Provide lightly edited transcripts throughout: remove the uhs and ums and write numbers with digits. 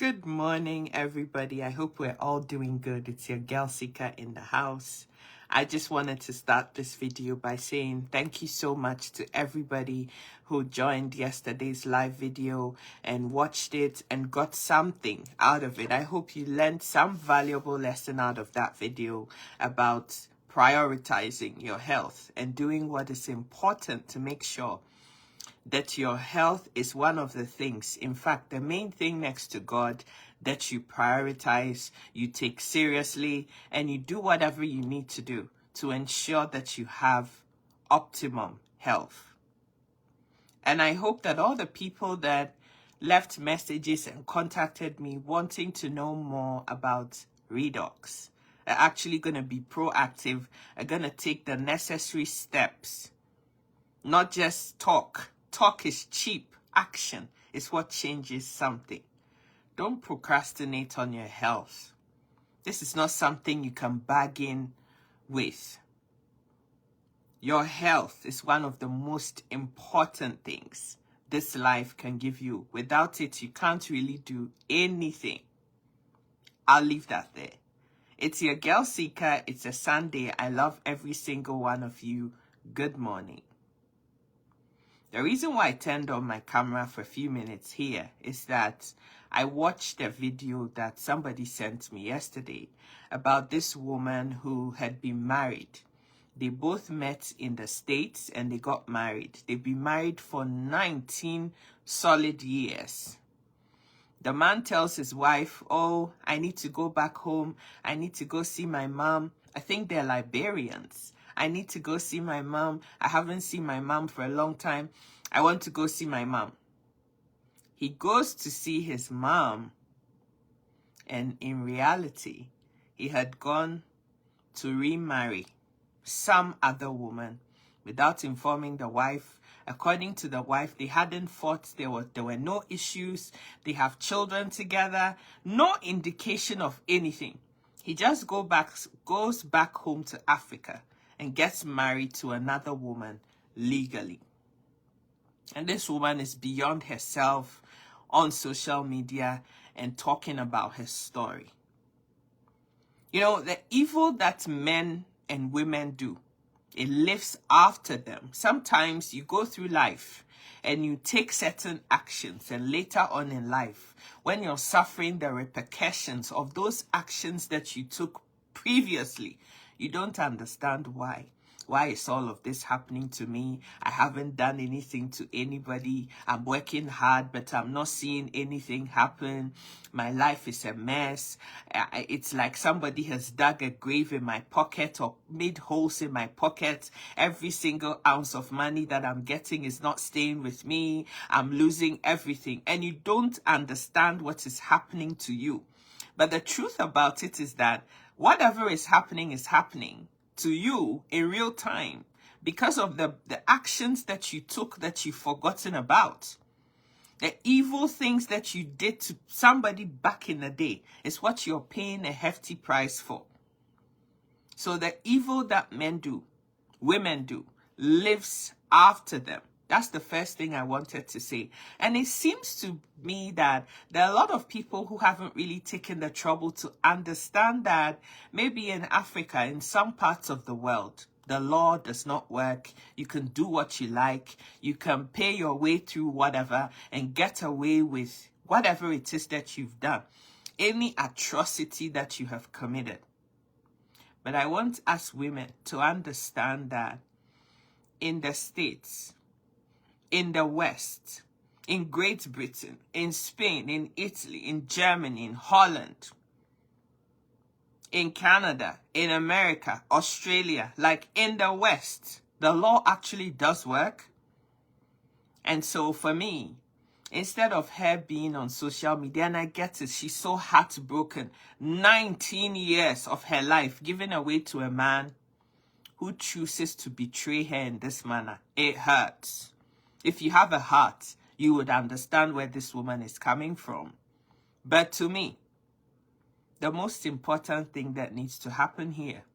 Good morning, everybody. I hope we're all doing good. It's your girl Sika in the house. I just wanted to start this video by saying thank you so much to everybody who joined yesterday's live video and watched it and got something out of it. I hope you learned some valuable lesson out of that video about prioritizing your health and doing what is important to make sure that your health is one of the things, in fact, the main thing next to God, that you prioritize, you take seriously, and you do whatever you need to do to ensure that you have optimum health. And I hope that all the people that left messages and contacted me wanting to know more about redox are actually going to be proactive, are going to take the necessary steps, not just talk. Talk is cheap. Action is what changes something. Don't procrastinate on your health. This is not something you can bargain with. Your health is one of the most important things this life can give you. Without it, you can't really do anything. I'll leave that there. It's your girl Sika. It's a Sunday. I love every single one of you. Good morning. The reason why I turned on my camera for a few minutes here is that I watched a video that somebody sent me yesterday about this woman who had been married. They both met in the States and they got married. They've been married for 19 solid years. The man tells his wife, "Oh, I need to go back home. I need to go see my mom." I think they're Liberians. "I need to go see my mom. I haven't seen my mom for a long time. I want to go see my mom." He goes to see his mom, and in reality, he had gone to remarry some other woman without informing the wife. According to the wife, they hadn't fought. There were no issues. They have children together. No indication of anything. He just goes back home to Africa and gets married to another woman legally. And this woman is beyond herself on social media and talking about her story. You know, the evil that men and women do, it lives after them. Sometimes you go through life and you take certain actions, and later on in life, when you're suffering the repercussions of those actions that you took previously, you don't understand why. Why is all of this happening to me? I haven't done anything to anybody. I'm working hard, but I'm not seeing anything happen. My life is a mess. It's like somebody has dug a grave in my pocket or made holes in my pocket. Every single ounce of money that I'm getting is not staying with me. I'm losing everything. And you don't understand what is happening to you. But the truth about it is that whatever is happening to you in real time because of the actions that you took that you've forgotten about. The evil things that you did to somebody back in the day is what you're paying a hefty price for. So the evil that men do, women do, lives after them. That's the first thing I wanted to say. And it seems to me that there are a lot of people who haven't really taken the trouble to understand that maybe in Africa, in some parts of the world, the law does not work. You can do what you like. You can pay your way through whatever and get away with whatever it is that you've done. Any atrocity that you have committed. But I want us women to understand that in the States, in the West, in Great Britain, in Spain, in Italy, in Germany, in Holland, in Canada, in America, Australia, like in the West, the law actually does work. And so for me, instead of her being on social media, and I get it, she's so heartbroken, 19 years of her life given away to a man who chooses to betray her in this manner. It hurts. If you have a heart, you would understand where this woman is coming from. But to me, the most important thing that needs to happen here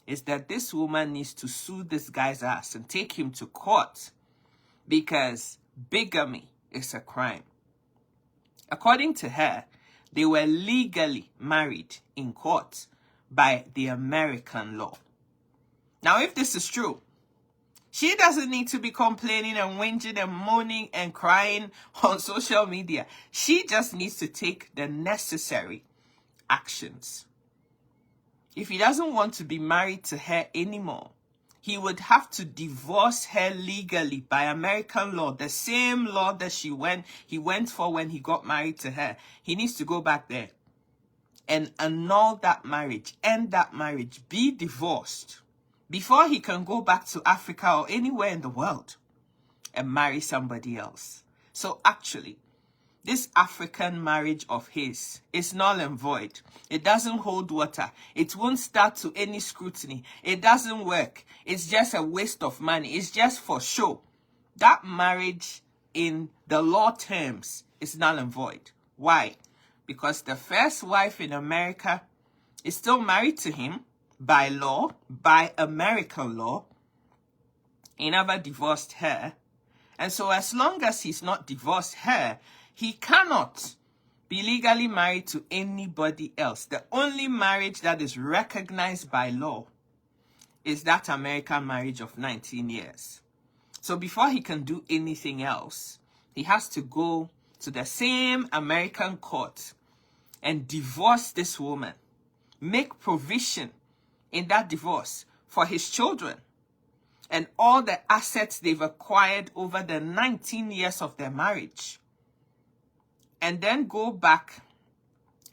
is that this woman needs to sue this guy's ass and take him to court because bigamy is a crime. According to her, They were legally married in court by the American law. Now, if this is true, she doesn't need to be complaining and whinging and moaning and crying on social media. She just needs to take the necessary actions. If he doesn't want to be married to her anymore, he would have to divorce her legally by American law, the same law that he went for when he got married to her. He needs to go back there and annul that marriage, end that marriage, be divorced, before he can go back to Africa or anywhere in the world and marry somebody else. So actually, this African marriage of his is null and void. It doesn't hold water. It won't start to any scrutiny. It doesn't work. It's just a waste of money. It's just for show. That marriage in the law terms is null and void. Why? Because the first wife in America is still married to him by law, by American law. He never divorced her. And so as long as he's not divorced her, he cannot be legally married to anybody else. The only marriage that is recognized by law is that American marriage of 19 years. So before he can do anything else, he has to go to the same American court and divorce this woman, make provision in that divorce for his children and all the assets they've acquired over the 19 years of their marriage, and then go back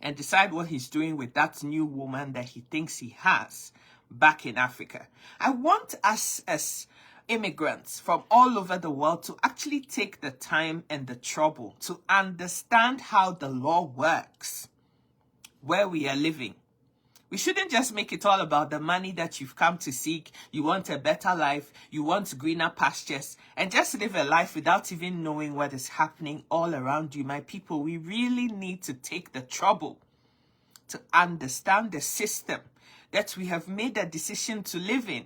and decide what he's doing with that new woman that he thinks he has back in Africa. I want us as immigrants from all over the world to actually take the time and the trouble to understand how the law works where we are living. We shouldn't just make it all about the money that you've come to seek. You want a better life, you want greener pastures, and just live a life without even knowing what is happening all around you. My people, we really need to take the trouble to understand the system that we have made a decision to live in,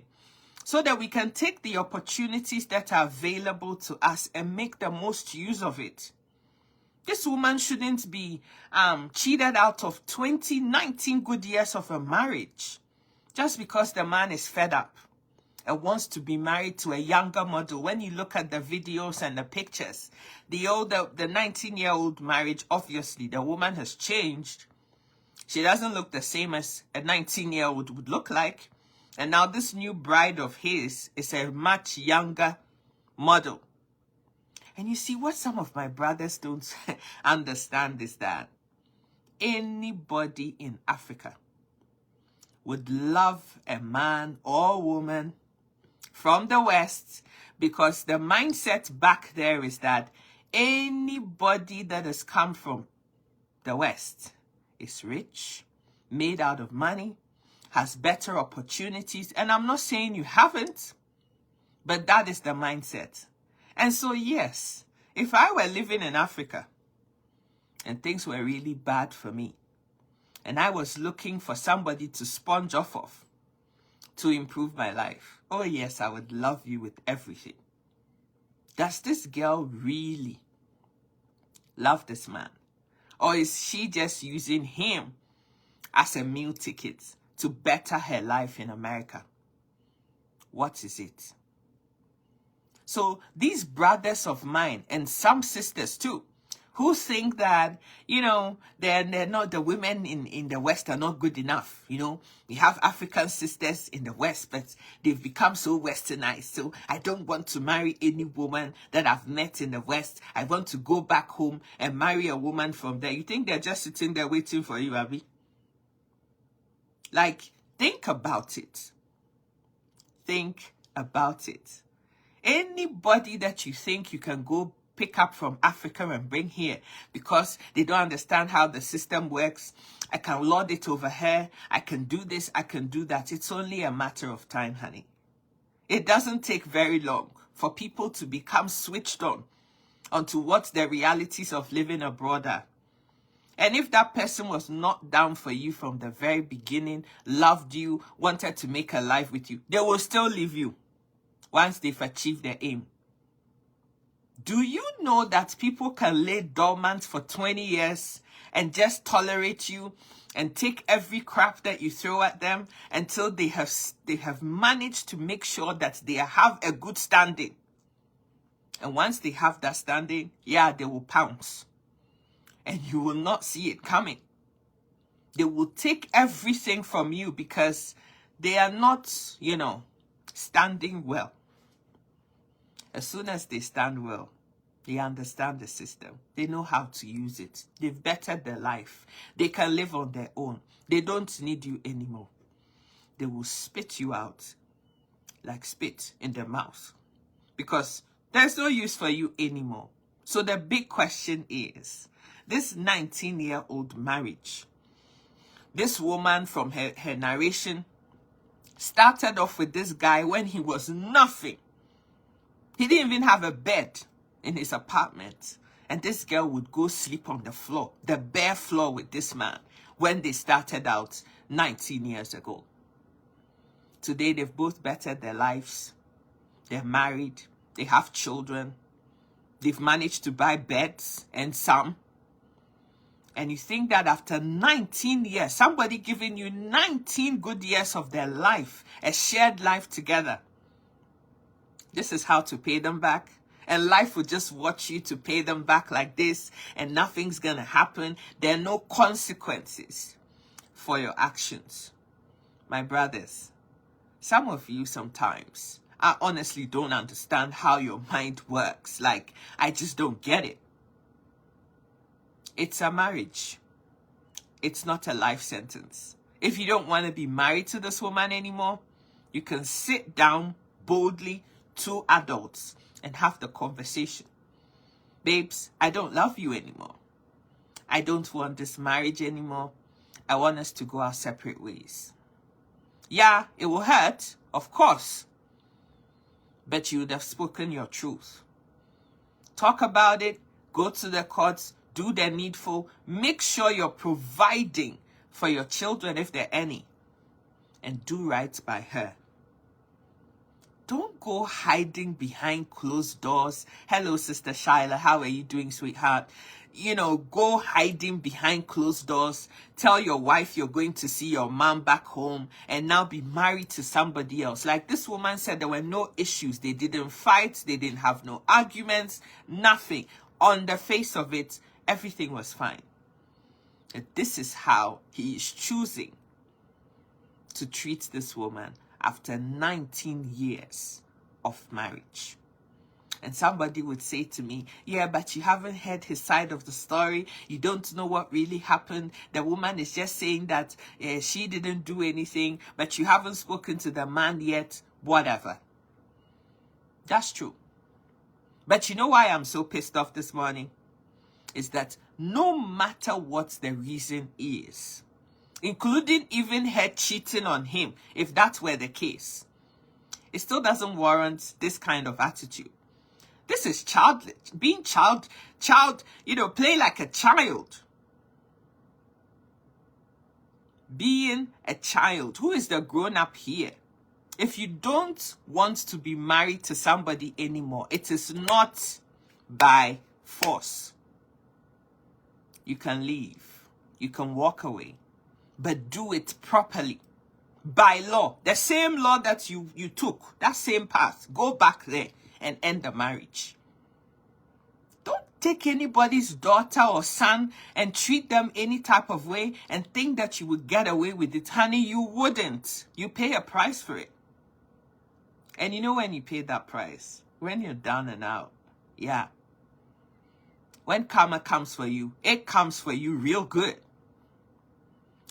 so that we can take the opportunities that are available to us and make the most use of it. This woman shouldn't be cheated out of 19 good years of a marriage just because the man is fed up and wants to be married to a younger model. When you look at the videos and the pictures, the 19-year-old marriage, obviously the woman has changed. She doesn't look the same as a 19-year-old would look like. And now this new bride of his is a much younger model. And you see, what some of my brothers don't understand is that anybody in Africa would love a man or woman from the West, because the mindset back there is that anybody that has come from the West is rich, made out of money, has better opportunities. And I'm not saying you haven't, but that is the mindset. And so, yes, if I were living in Africa and things were really bad for me, and I was looking for somebody to sponge off of to improve my life, oh yes, I would love you with everything. Does this girl really love this man? Or is she just using him as a meal ticket to better her life in America? What is it? So these brothers of mine, and some sisters too, who think that, you know, they're not, the women in the West are not good enough. You know, we have African sisters in the West, but they've become so westernized. So I don't want to marry any woman that I've met in the West. I want to go back home and marry a woman from there. You think they're just sitting there waiting for you, Abby? Like, think about it. Think about it. Anybody that you think you can go pick up from Africa and bring here because they don't understand how the system works, I can lord it over her, I can do this, I can do that. It's only a matter of time, honey. It doesn't take very long for people to become switched on onto what the realities of living abroad are. And if that person was not down for you from the very beginning, loved you, wanted to make a life with you, they will still leave you once they've achieved their aim. Do you know that people can lay dormant for 20 years and just tolerate you and take every crap that you throw at them until they have managed to make sure that they have a good standing? And once they have that standing, yeah, they will pounce. And you will not see it coming. They will take everything from you because they are not, standing well. As soon as they stand well, they understand the system. They know how to use it. They've bettered their life. They can live on their own. They don't need you anymore. They will spit you out like spit in their mouth because there's no use for you anymore. So the big question is, this 19-year-old marriage, this woman from her narration started off with this guy when he was nothing. He didn't even have a bed in his apartment. And this girl would go sleep on the floor, the bare floor with this man when they started out 19 years ago. Today, they've both bettered their lives. They're married. They have children. They've managed to buy beds and some. And you think that after 19 years, somebody giving you 19 good years of their life, a shared life together, this is how to pay them back? And life will just watch you to pay them back like this, and nothing's gonna happen. There are no consequences for your actions. My brothers, some of you sometimes, I honestly don't understand how your mind works. Like, I just don't get it. It's a marriage. It's not a life sentence. If you don't want to be married to this woman anymore, you can sit down boldly, two adults, and have the conversation. Babes, I don't love you anymore. I don't want this marriage anymore. I want us to go our separate ways. Yeah, it will hurt, of course. But you would have spoken your truth. Talk about it, go to the courts, do the needful, make sure you're providing for your children if there are any, and do right by her. Don't go hiding behind closed doors. Hello, Sister Shyla. How are you doing, sweetheart? Go hiding behind closed doors. Tell your wife you're going to see your mom back home and now be married to somebody else. Like this woman said, there were no issues. They didn't fight. They didn't have no arguments. Nothing. On the face of it, everything was fine. And this is how he is choosing to treat this woman after 19 years of marriage. And somebody would say to me, yeah, but you haven't heard his side of the story. You don't know what really happened. The woman is just saying that she didn't do anything, but you haven't spoken to the man yet. Whatever. That's true. But you know why I'm so pissed off this morning? Is that no matter what the reason is, including even her cheating on him, if that were the case, it still doesn't warrant this kind of attitude. This is childish. Being play like a child. Being a child. Who is the grown-up here? If you don't want to be married to somebody anymore, it is not by force. You can leave. You can walk away. But do it properly. By law. The same law that you took. That same path. Go back there and end the marriage. Don't take anybody's daughter or son and treat them any type of way and think that you would get away with it. Honey, you wouldn't. You pay a price for it. And you know when you pay that price? When you're down and out. Yeah. When karma comes for you, it comes for you real good.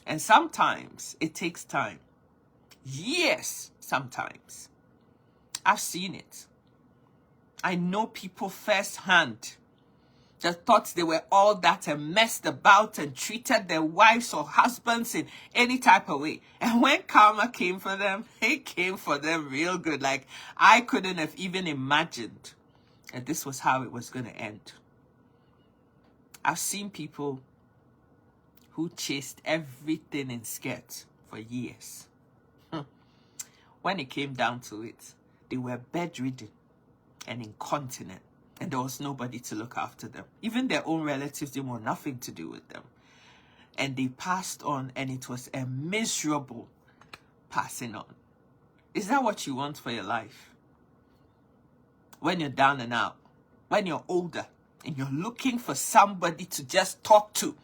And sometimes it takes time. Yes, sometimes. I've seen it. I know people firsthand that thought they were all that and messed about and treated their wives or husbands in any type of way. And when karma came for them, it came for them real good. Like, I couldn't have even imagined that this was how it was going to end. I've seen people who chased everything in skirts for years. When it came down to it, they were bedridden and incontinent. And there was nobody to look after them. Even their own relatives didn't want nothing to do with them. And they passed on, and it was a miserable passing on. Is that what you want for your life? When you're down and out, when you're older, and you're looking for somebody to just talk to,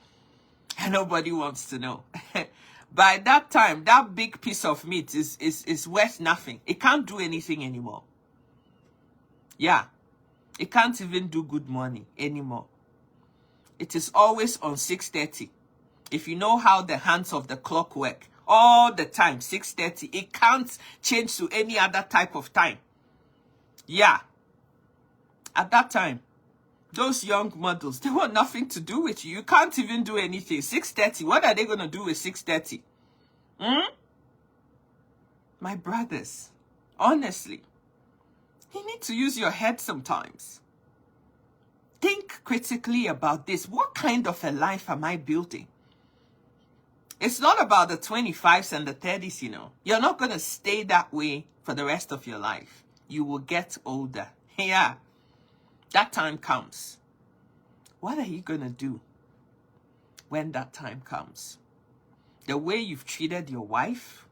and nobody wants to know. By that time, that big piece of meat is worth nothing. It can't do anything anymore. Yeah. It can't even do good morning anymore. It is always on 6:30. If you know how the hands of the clock work, all the time, 6:30. It can't change to any other type of time. Yeah. At that time, those young models, they want nothing to do with you. You can't even do anything. 6:30. What are they going to do with 6:30? My brothers, honestly, you need to use your head sometimes. Think critically about this. What kind of a life am I building? It's not about the 25s and the 30s, you know. You're not going to stay that way for the rest of your life. You will get older. Yeah. That time comes. What are you going to do when that time comes? The way you've treated your wife,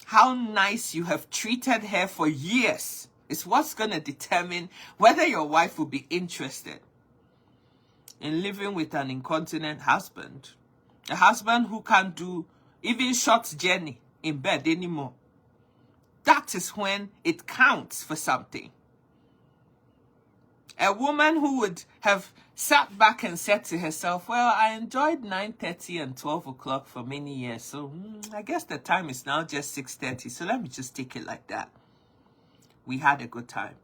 how nice you have treated her for years, is what's going to determine whether your wife will be interested in living with an incontinent husband. A husband who can't do even short journey in bed anymore. That is when it counts for something. A woman who would have sat back and said to herself, well, I enjoyed 9:30 and 12 o'clock for many years, so I guess the time is now just 6:30, so let me just take it like that. We had a good time.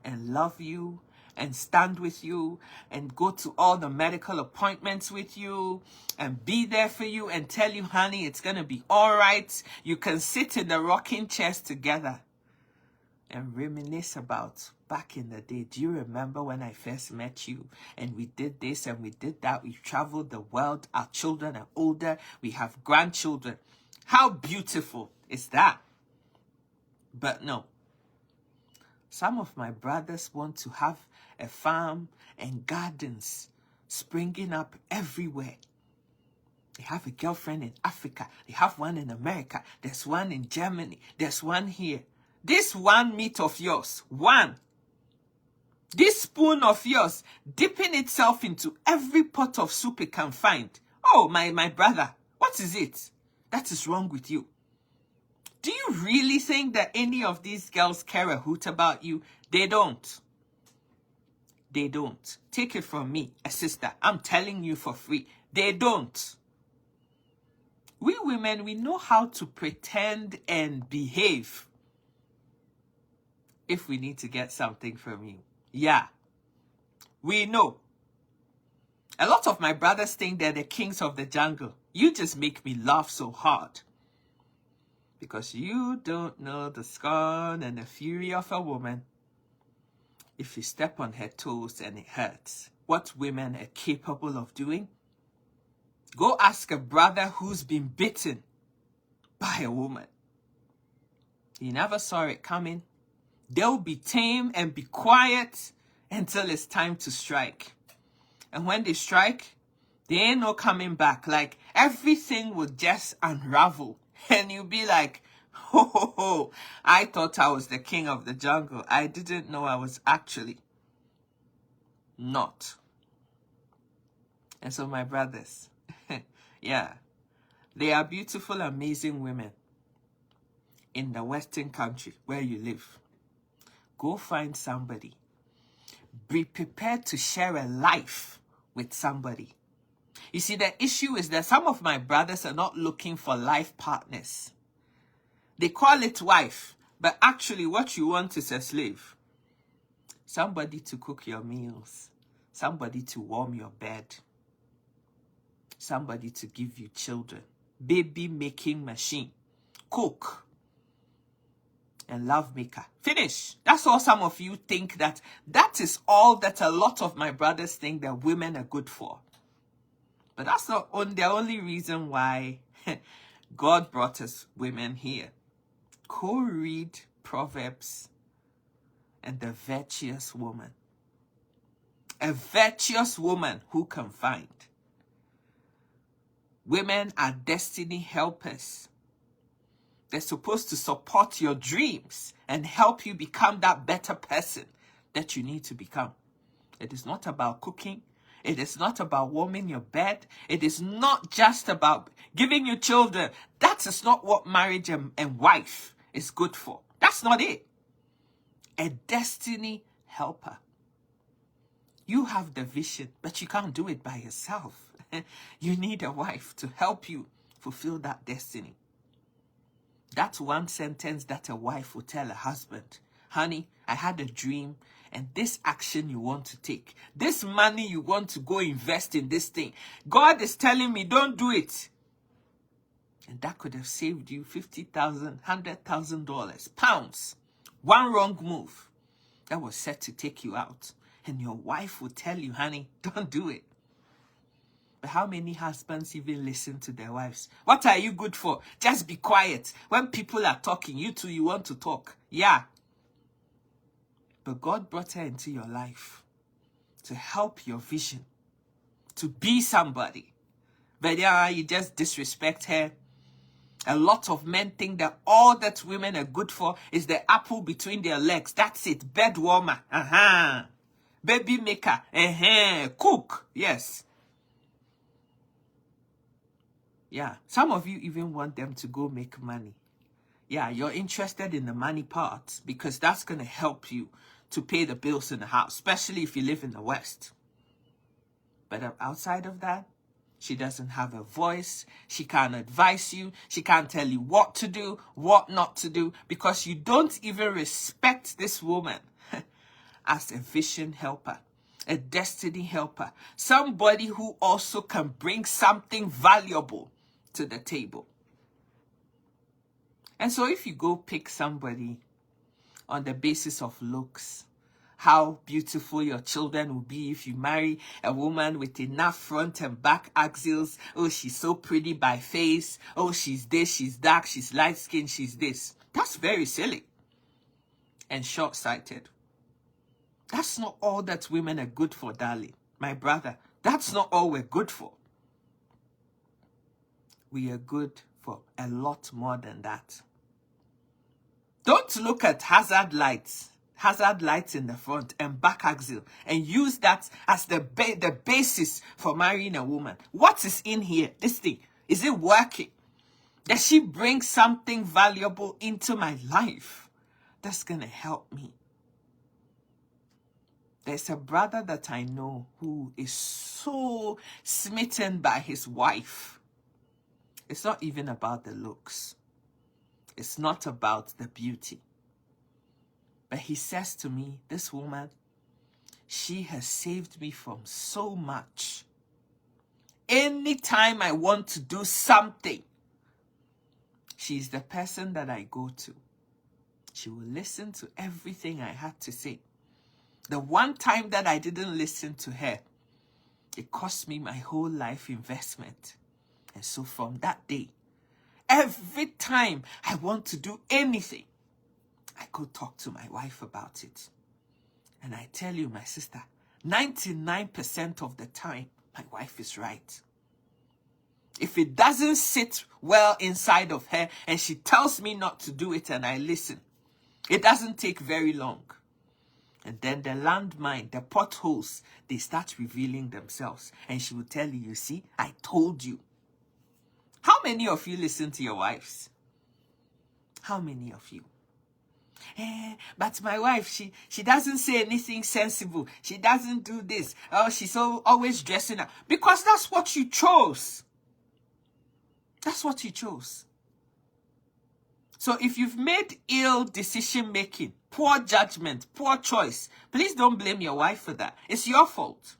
And love you, and stand with you, and go to all the medical appointments with you, and be there for you, and tell you, honey, it's going to be all right. You can sit in the rocking chairs together and reminisce about back in the day. Do you remember when I first met you? And we did this and we did that. We traveled the world. Our children are older. We have grandchildren. How beautiful is that? But no. Some of my brothers want to have a farm and gardens springing up everywhere. They have a girlfriend in Africa. They have one in America. There's one in Germany. There's one here. This one meat of yours, one. This spoon of yours, dipping itself into every pot of soup it can find. Oh, my brother, what is it that is wrong with you? Do you really think that any of these girls care a hoot about you? They don't. They don't. Take it from me, a sister. I'm telling you for free. They don't. We women, we know how to pretend and behave if we need to get something from you. Yeah. We know. A lot of my brothers think they're the kings of the jungle. You just make me laugh so hard. Because you don't know the scorn and the fury of a woman. If you step on her toes and it hurts, what women are capable of doing? Go ask a brother who's been bitten by a woman. He never saw it coming. They'll be tame and be quiet until it's time to strike. And when they strike, there ain't no coming back. Like, everything will just unravel. And you'll be like, ho, ho, ho, I thought I was the king of the jungle. I didn't know I was actually not. And so my brothers, yeah, they are beautiful, amazing women in the Western country where you live. Go find somebody. Be prepared to share a life with somebody. You see, the issue is that some of my brothers are not looking for life partners. They call it wife, but actually what you want is a slave. Somebody to cook your meals. Somebody to warm your bed. Somebody to give you children. Baby making machine. Cook. And love maker. Finish. That's all some of you think that is all that a lot of my brothers think that women are good for. But that's not the only reason why God brought us women here. Go read Proverbs and the virtuous woman. A virtuous woman who can find. Women are destiny helpers. They're supposed to support your dreams and help you become that better person that you need to become. It is not about cooking. It is not about warming your bed. It is not just about giving you children. That is not what marriage and wife is good for. That's not it. A destiny helper. You have the vision, but you can't do it by yourself. You need a wife to help you fulfill that destiny. That's one sentence that a wife will tell a husband. Honey, I had a dream, and this action you want to take, this money you want to go invest in this thing, God is telling me don't do it. And that could have saved you $50,000, $100,000, pounds. One wrong move that was set to take you out. And your wife will tell you, honey, don't do it. But how many husbands even listen to their wives? What are you good for? Just be quiet. When people are talking, you too, you want to talk. Yeah. But God brought her into your life to help your vision, to be somebody. But yeah, you just disrespect her. A lot of men think that all that women are good for is the apple between their legs. That's it. Bed warmer. Baby maker. Cook. Yes. Yeah. Some of you even want them to go make money. Yeah, you're interested in the money part because that's going to help you to pay the bills in the house, especially if you live in the West. But outside of that, she doesn't have a voice. She can't advise you. She can't tell you what to do, what not to do, because you don't even respect this woman as a vision helper, a destiny helper, somebody who also can bring something valuable to the table. And so if you go pick somebody on the basis of looks, how beautiful your children will be if you marry a woman with enough front and back axils. Oh, she's so pretty by face. Oh, she's this, she's dark, she's light-skinned, she's this. That's very silly and short-sighted. That's not all that women are good for, darling. My brother, that's not all we're good for. We are good for a lot more than that. Don't look at hazard lights in the front and back axle and use that as the basis for marrying a woman. What is in here? This thing, is it working? Does she bring something valuable into my life that's going to help me? There's a brother that I know who is so smitten by his wife. It's not even about the looks. It's not about the beauty. But he says to me, this woman, she has saved me from so much. Anytime I want to do something, she's the person that I go to. She will listen to everything I had to say. The one time that I didn't listen to her, it cost me my whole life investment. And so from that day, every time I want to do anything, I go talk to my wife about it. And I tell you, my sister, 99% of the time, my wife is right. If it doesn't sit well inside of her and she tells me not to do it and I listen, it doesn't take very long. And then the landmine, the potholes, they start revealing themselves. And she will tell you, you see, I told you. How many of you listen to your wives? How many of you? But my wife, she doesn't say anything sensible. She doesn't do this. Oh, she's always dressing up. Because that's what you chose. That's what you chose. So if you've made ill decision making, poor judgment, poor choice, please don't blame your wife for that. It's your fault.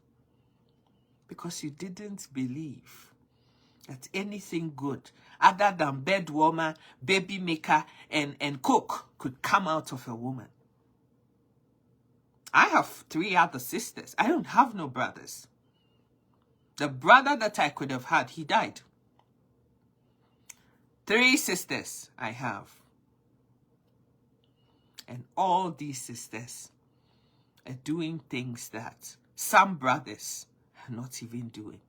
Because you didn't believe that anything good other than bed warmer, baby maker, and cook could come out of a woman. I have 3 other sisters. I don't have no brothers. The brother that I could have had, he died. 3 sisters I have. And all these sisters are doing things that Some brothers are not even doing.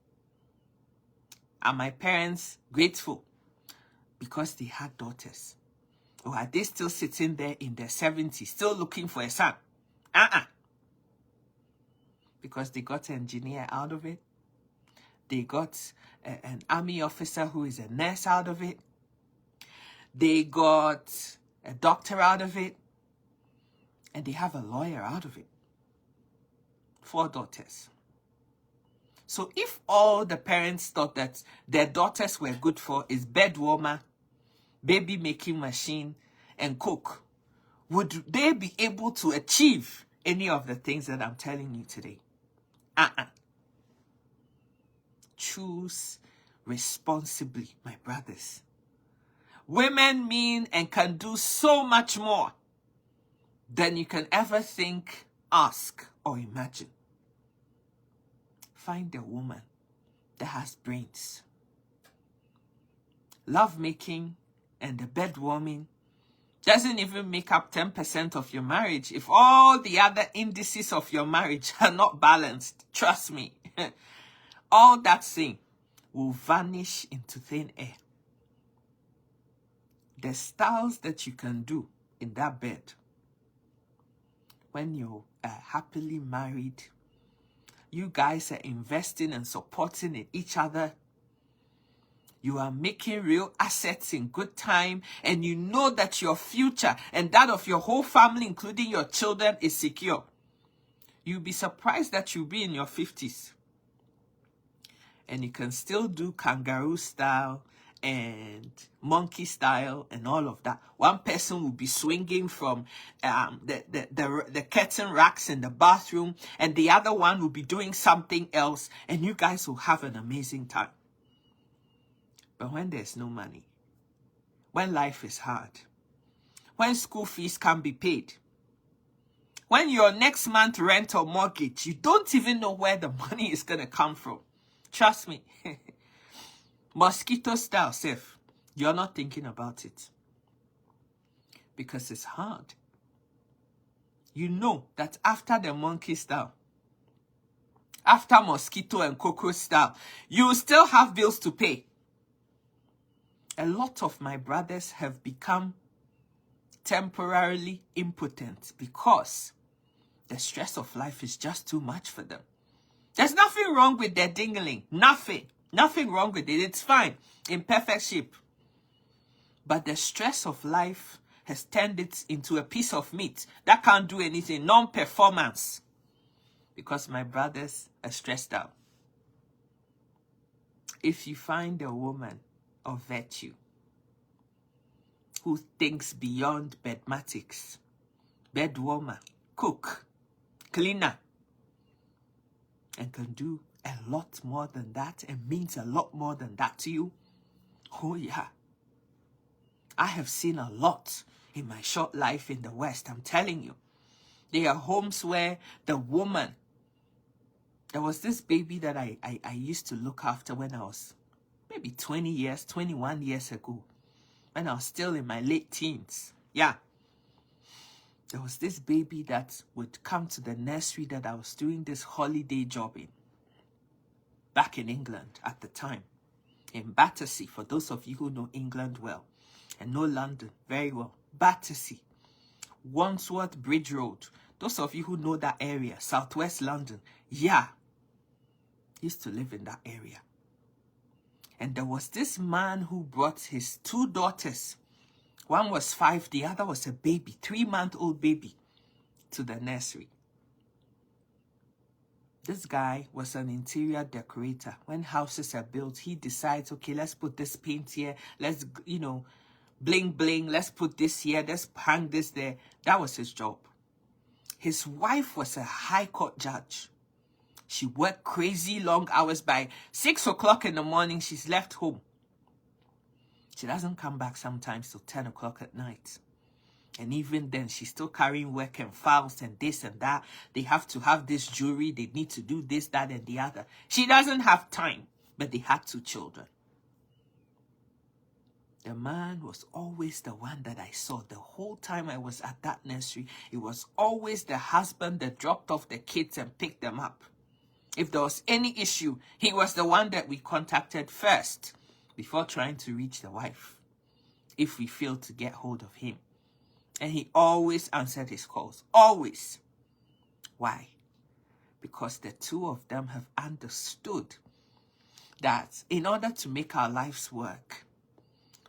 Are my parents grateful because they had daughters? Or are they still sitting there in their 70s, still looking for a son? Because they got an engineer out of it. They got an army officer who is a nurse out of it. They got a doctor out of it. And they have a lawyer out of it. 4 daughters. So if all the parents thought that their daughters were good for is bed warmer, baby making machine, and cook, would they be able to achieve any of the things that I'm telling you today? Choose responsibly, my brothers. Women mean and can do so much more than you can ever think, ask, or imagine. Find a woman that has brains. Lovemaking and the bed warming doesn't even make up 10% of your marriage if all the other indices of your marriage are not balanced. Trust me. All that thing will vanish into thin air. The styles that you can do in that bed when you're happily married, you guys are investing and supporting in each other. You are making real assets in good time, and you know that your future and that of your whole family, including your children, is secure. You'll be surprised that you'll be in your 50s. And you can still do kangaroo style and monkey style and all of that. One person will be swinging from the curtain racks in the bathroom, and the other one will be doing something else, and you guys will have an amazing time. But when there's no money, when life is hard, when school fees can't be paid, when your next month rent or mortgage, you don't even know where the money is going to come from. Trust me. Mosquito style, safe. You're not thinking about it. Because it's hard. You know that after the monkey style, after mosquito and cockroach style, you still have bills to pay. A lot of my brothers have become temporarily impotent because the stress of life is just too much for them. There's nothing wrong with their dingling. Nothing. Nothing wrong with it. It's fine. In perfect shape. But the stress of life has turned it into a piece of meat that can't do anything. Non-performance. Because my brothers are stressed out. If you find a woman of virtue who thinks beyond bedmatics, bed warmer, cook, cleaner, and can do a lot more than that and means a lot more than that to you, oh yeah. I have seen a lot in my short life in the West, I'm telling you. There are homes where the woman, there was this baby that I used to look after when I was maybe 20 years, 21 years ago, when I was still in my late teens. Yeah. There was this baby that would come to the nursery that I was doing this holiday job in. Back in England at the time. In Battersea, for those of you who know England well. And know London very well. Battersea. Wandsworth Bridge Road. Those of you who know that area. Southwest London. Yeah. Used to live in that area. And there was this man who brought his 2 daughters. One was 5, the other was a baby, 3-month-old baby, to the nursery. This guy was an interior decorator. When houses are built, he decides, okay, let's put this paint here. Let's, bling, bling. Let's put this here. Let's hang this there. That was his job. His wife was a high court judge. She worked crazy long hours. By 6 o'clock in the morning, she's left home. She doesn't come back sometimes till 10 o'clock at night. And even then, she's still carrying work and files and this and that. They have to have this jewelry. They need to do this, that, and the other. She doesn't have time, but they had 2 children. The man was always the one that I saw the whole time I was at that nursery. It was always the husband that dropped off the kids and picked them up. If there was any issue, he was the one that we contacted first before trying to reach the wife, if we failed to get hold of him. And he always answered his calls. Always. Why? Because the two of them have understood that in order to make our lives work,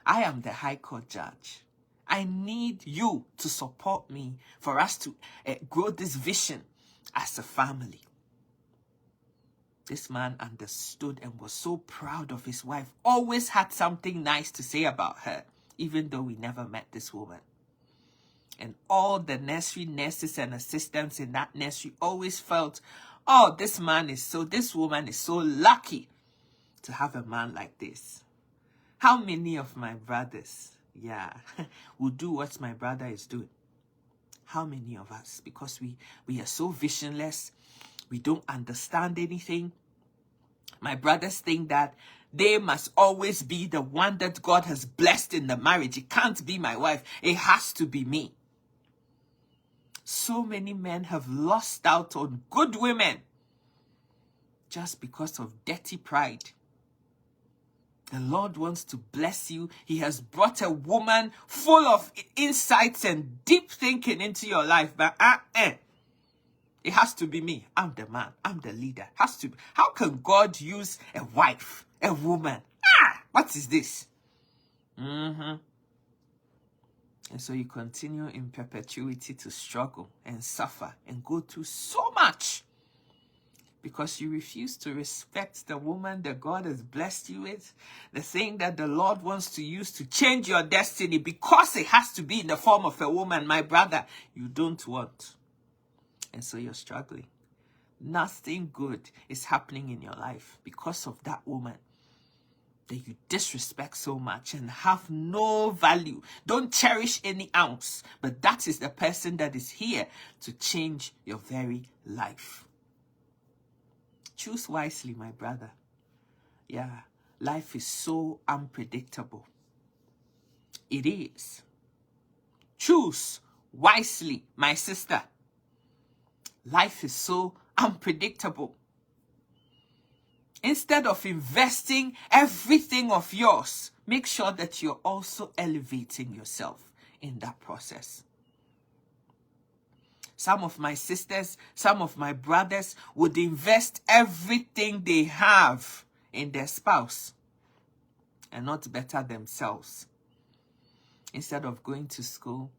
I am the High Court judge. I need you to support me for us to grow this vision as a family. This man understood and was so proud of his wife. Always had something nice to say about her, even though we never met this woman. And all the nursery nurses and assistants in that nursery always felt, oh, this woman is so lucky to have a man like this. How many of my brothers, will do what my brother is doing? How many of us? Because we are so visionless. We don't understand anything. My brothers think that they must always be the one that God has blessed in the marriage. It can't be my wife. It has to be me. So many men have lost out on good women just because of dirty pride. The Lord wants to bless you. He has brought a woman full of insights and deep thinking into your life. But it has to be me. I'm the man. I'm the leader. Has to be. How can God use a wife, a woman? What is this? And so you continue in perpetuity to struggle and suffer and go through so much because you refuse to respect the woman that God has blessed you with, the thing that the Lord wants to use to change your destiny, because it has to be in the form of a woman, my brother, you don't want. And so you're struggling. Nothing good is happening in your life because of that woman that you disrespect so much and have no value. Don't cherish any ounce. But that is the person that is here to change your very life. Choose wisely, my brother. Life is so unpredictable. It is. Choose wisely, my sister. Life is so unpredictable. Instead of investing everything of yours, make sure that you're also elevating yourself in that process. Some of my sisters, some of my brothers would invest everything they have in their spouse and not better themselves. Instead of going to school,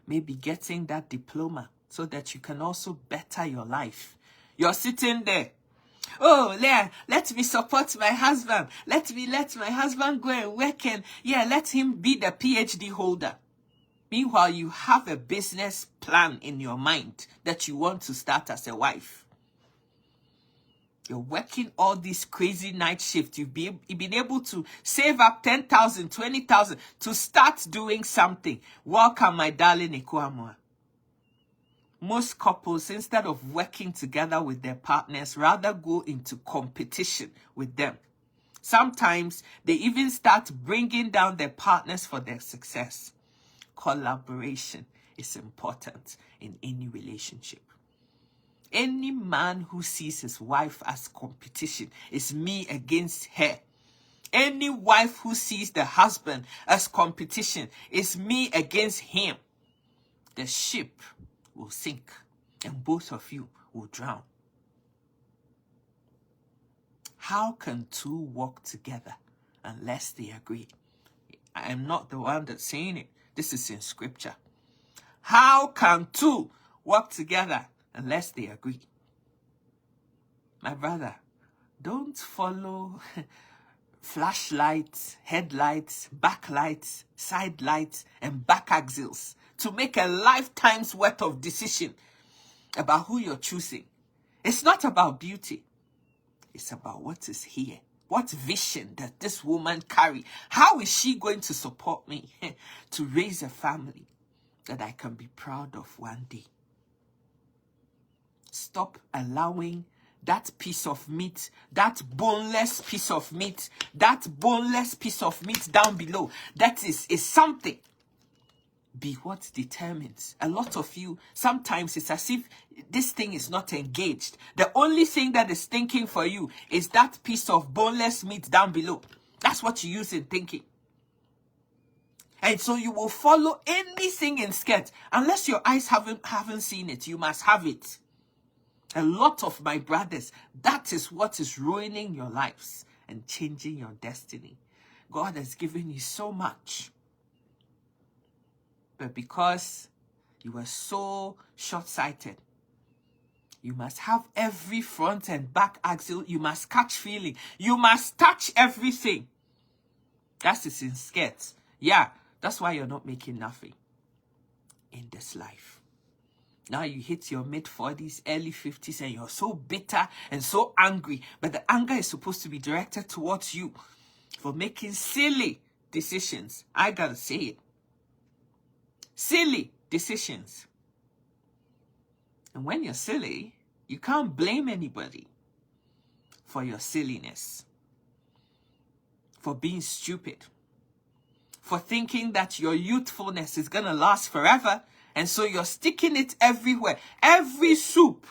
maybe getting that diploma so that you can also better your life. You're sitting there. Oh, let me support my husband. Let my husband go and work and let him be the PhD holder. Meanwhile, you have a business plan in your mind that you want to start as a wife. You're working all these crazy night shifts. You've been able to save up 10,000, 20,000 to start doing something. Welcome, my darling Ikuamua. Most couples, instead of working together with their partners, rather go into competition with them. Sometimes they even start bringing down their partners for their success. Collaboration is important in any relationship. Any man who sees his wife as competition is me against her. Any wife who sees the husband as competition is me against him. The ship will sink and both of you will drown. How can two walk together unless they agree? I am not the one that's saying it. This is in scripture. How can two work together unless they agree? My brother, don't follow flashlights, headlights, backlights, side lights, and back axles to make a lifetime's worth of decision about who you're choosing. It's not about beauty. It's about what is here. What vision does this woman carry? How is she going to support me to raise a family that I can be proud of one day? Stop allowing that piece of meat, that boneless piece of meat down below. That is something be what determines. A lot of you, sometimes it's as if this thing is not engaged. The only thing that is thinking for you is that piece of boneless meat down below. That's what you use in thinking. And so you will follow anything in skirt. Unless your eyes haven't seen it, you must have it. A lot of my brothers, that is what is ruining your lives and changing your destiny. God has given you so much. But because you are so short-sighted, you must have every front and back axle. You must catch feeling. You must touch everything. That is in skirts. Yeah, that's why you're not making nothing in this life. Now you hit your mid-40s, early 50s, and you're so bitter and so angry. But the anger is supposed to be directed towards you for making silly decisions. I gotta say it. Silly decisions. And when you're silly, you can't blame anybody for your silliness, for being stupid, for thinking that your youthfulness is going to last forever. And so you're sticking it everywhere. Every soup,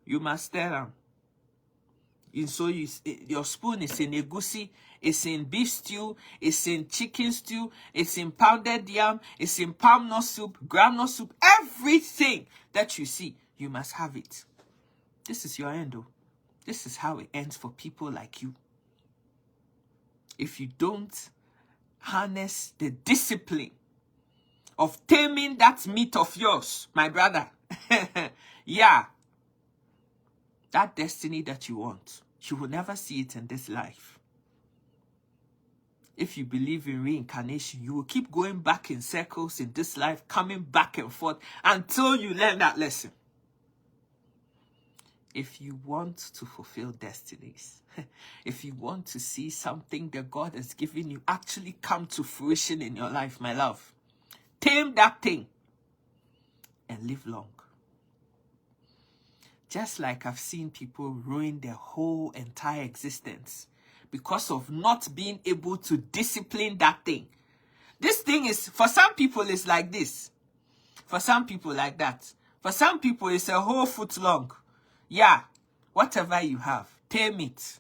you must stir down. And so your spoon is in egusi, it's in beef stew, it's in chicken stew, it's in pounded yam, it's in palm nut soup, groundnut soup. Everything that you see, you must have it. This is your end, though. This is how it ends for people like you. If you don't harness the discipline of taming that meat of yours, my brother, yeah, that destiny that you want, you will never see it in this life. If you believe in reincarnation, you will keep going back in circles in this life, coming back and forth until you learn that lesson. If you want to fulfill destinies, if you want to see something that God has given you actually come to fruition in your life, my love, tame that thing and live long. Just like I've seen people ruin their whole entire existence because of not being able to discipline that thing. This thing is, for some people, it's like this. For some people, like that. For some people, it's a whole foot long. Yeah, whatever you have, tame it.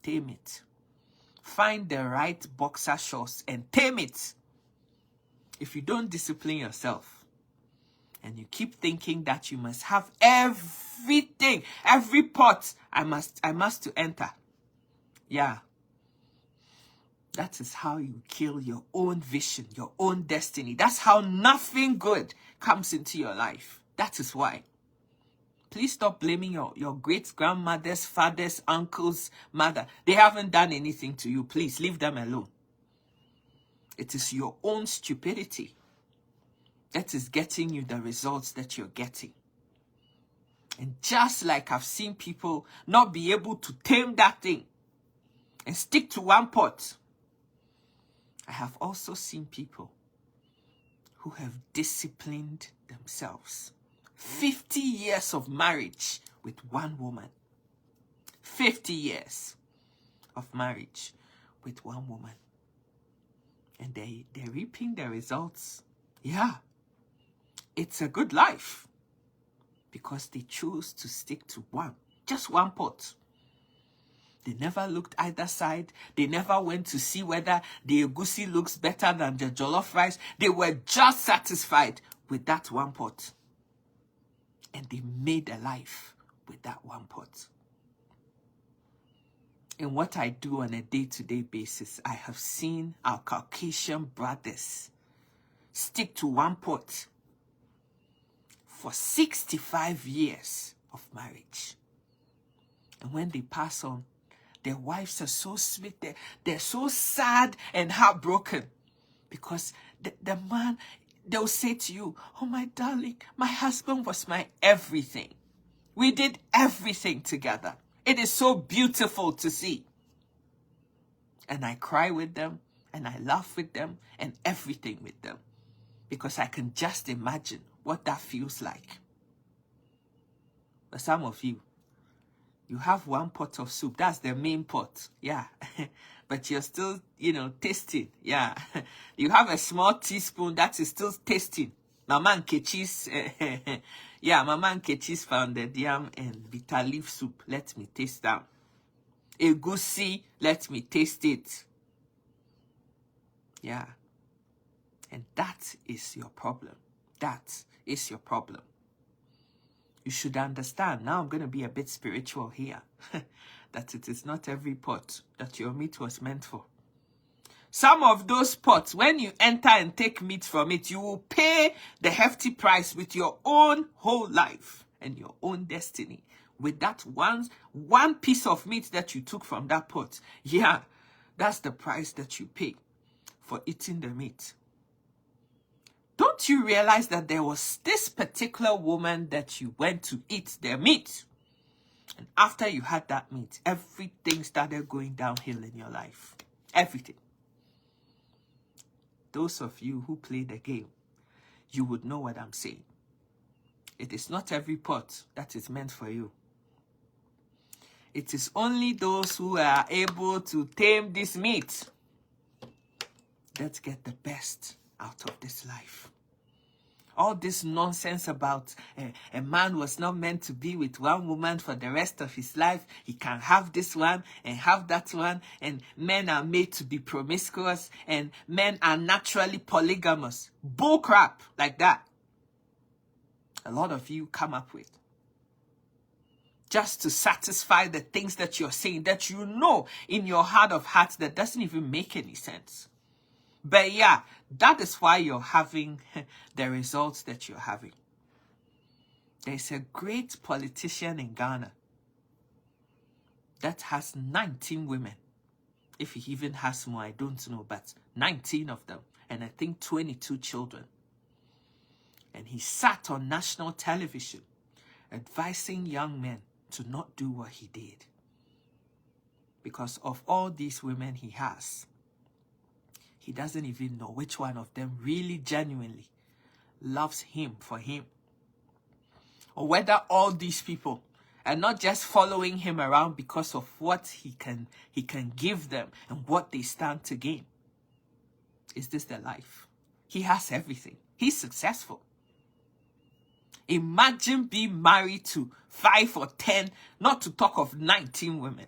Tame it. Find the right boxer shorts and tame it. If you don't discipline yourself and you keep thinking that you must have everything, every pot I must to enter. Yeah. That is how you kill your own vision, your own destiny. That's how nothing good comes into your life. That is why. Please stop blaming your great-grandmother's, father's, uncle's mother. They haven't done anything to you. Please leave them alone. It is your own stupidity that is getting you the results that you're getting. And just like I've seen people not be able to tame that thing and stick to one pot, I have also seen people who have disciplined themselves. 50 years of marriage with one woman. 50 years of marriage with one woman. And they're reaping the results. Yeah. It's a good life. Because they choose to stick to one. Just one pot. They never looked either side. They never went to see whether the egusi looks better than the jollof rice. They were just satisfied with that one pot. And they made a life with that one pot. In what I do on a day-to-day basis, I have seen our Caucasian brothers stick to one pot for 65 years of marriage. And when they pass on, their wives are so sweet, they're so sad and heartbroken. Because the man, they'll say to you, oh my darling, my husband was my everything. We did everything together. It is so beautiful to see. And I cry with them, and I laugh with them, and everything with them. Because I can just imagine what that feels like. But some of you, You have one pot of soup. That's the main pot. Yeah. But you're still, tasting. Yeah. You have a small teaspoon that is still tasting. Mama Nkechi's, yeah, Mama Nkechi's pounded yam and bitter leaf soup. Let me taste that. Egusi, let me taste it. Yeah. And that is your problem. That is your problem. You should understand. Now I'm going to be a bit spiritual here. That it is not every pot that your meat was meant for. Some of those pots, when you enter and take meat from it, you will pay the hefty price with your own whole life and your own destiny. With that one piece of meat that you took from that pot. Yeah, that's the price that you pay for eating the meat. Don't you realize that there was this particular woman that you went to eat their meat? And after you had that meat, everything started going downhill in your life. Everything. Those of you who play the game, you would know what I'm saying. It is not every pot that is meant for you. It is only those who are able to tame this meat that get the best out of this life. All this nonsense about a man was not meant to be with one woman for the rest of his life. He can have this one and have that one. And men are made to be promiscuous. And men are naturally polygamous. Bull crap like that. A lot of you come up with. Just to satisfy the things that you're saying, that you know in your heart of hearts that doesn't even make any sense. But yeah, that is why you're having the results that you're having. There's a great politician in Ghana that has 19 women. If he even has more, I don't know, but 19 of them. And I think 22 children. And he sat on national television advising young men to not do what he did. Because of all these women he has, he doesn't even know which one of them really genuinely loves him for him. Or whether all these people are not just following him around because of what he can give them and what they stand to gain. Is this their life? He has everything. He's successful. Imagine being married to 5 or 10, not to talk of 19 women.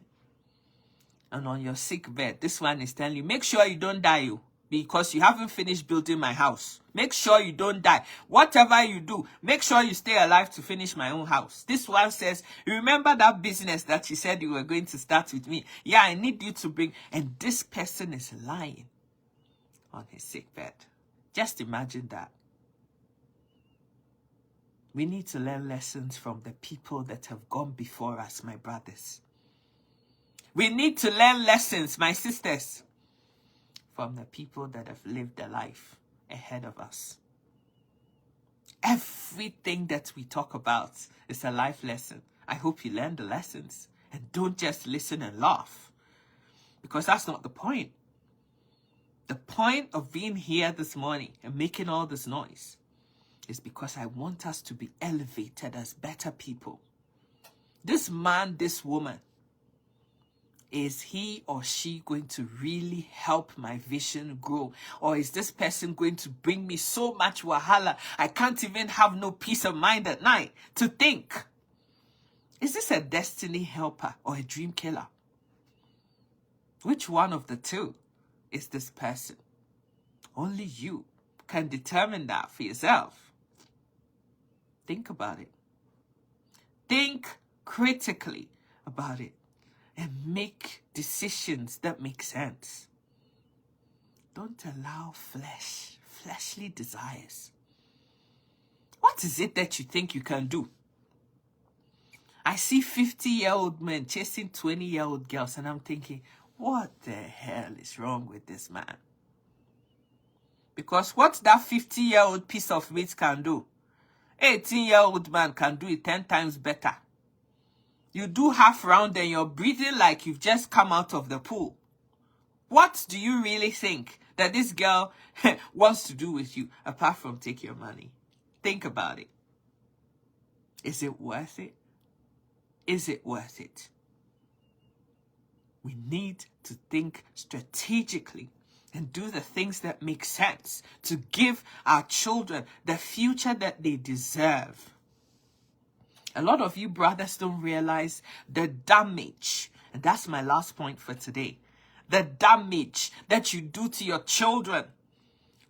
And on your sick bed, this one is telling you, make sure you don't die, because you haven't finished building my house. Make sure you don't die. Whatever you do, make sure you stay alive to finish my own house. This one says, remember that business that you said you were going to start with me? Yeah, I need you to bring. And this person is lying on his sick bed. Just imagine that. We need to learn lessons from the people that have gone before us, my brothers. We need to learn lessons, my sisters, from the people that have lived their life ahead of us. Everything that we talk about is a life lesson. I hope you learn the lessons and don't just listen and laugh, because that's not the point. The point of being here this morning and making all this noise is because I want us to be elevated as better people. This man, this woman, is he or she going to really help my vision grow? Or is this person going to bring me so much wahala, I can't even have no peace of mind at night to think? Is this a destiny helper or a dream killer? Which one of the two is this person? Only you can determine that for yourself. Think about it. Think critically about it and make decisions that make sense. Don't allow fleshly desires. What is it that you think you can do? I see 50-year-old men chasing 20-year-old girls and I'm thinking, what the hell is wrong with this man? Because what that 50-year-old piece of meat can do, 18-year-old man can do it 10 times better. You do half round and you're breathing like you've just come out of the pool. What do you really think that this girl wants to do with you apart from take your money? Think about it. Is it worth it? Is it worth it? We need to think strategically and do the things that make sense to give our children the future that they deserve. A lot of you brothers don't realize the damage, and that's my last point for today, the damage that you do to your children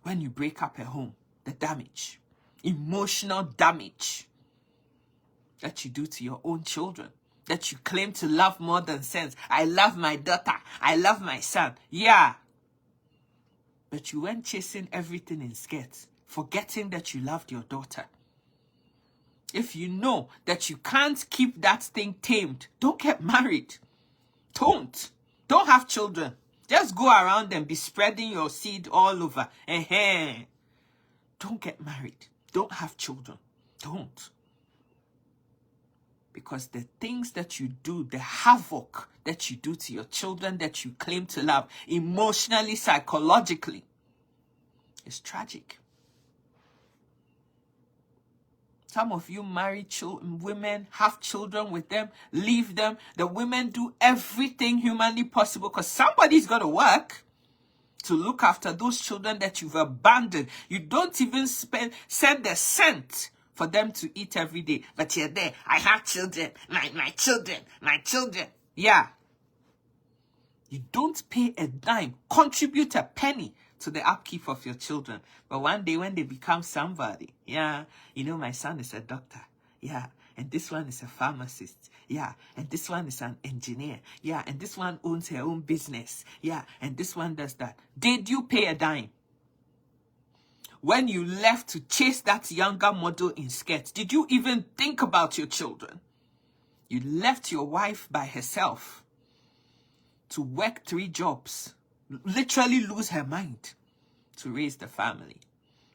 when you break up a home. The damage, emotional damage that you do to your own children, that you claim to love more than sense. I love my daughter. I love my son. Yeah. But you went chasing everything in skirts, forgetting that you loved your daughter. If you know that you can't keep that thing tamed, don't get married. Don't have children. Just go around and be spreading your seed all over. Don't get married. Don't have children. Don't. Because the things that you do, the havoc that you do to your children that you claim to love, emotionally, psychologically, is tragic. Some of you marry women, have children with them, leave them. The women do everything humanly possible because somebody's got to work to look after those children that you've abandoned. You don't even send a cent for them to eat every day. But you're there. I have children. My children. Yeah. You don't pay a dime, contribute a penny to the upkeep of your children. But one day when they become somebody, yeah, you know, my son is a doctor. Yeah. And this one is a pharmacist. Yeah. And this one is an engineer. Yeah. And this one owns her own business. Yeah. And this one does that. Did you pay a dime? When you left to chase that younger model in skirts, did you even think about your children? You left your wife by herself to work 3 jobs, literally lose her mind to raise the family.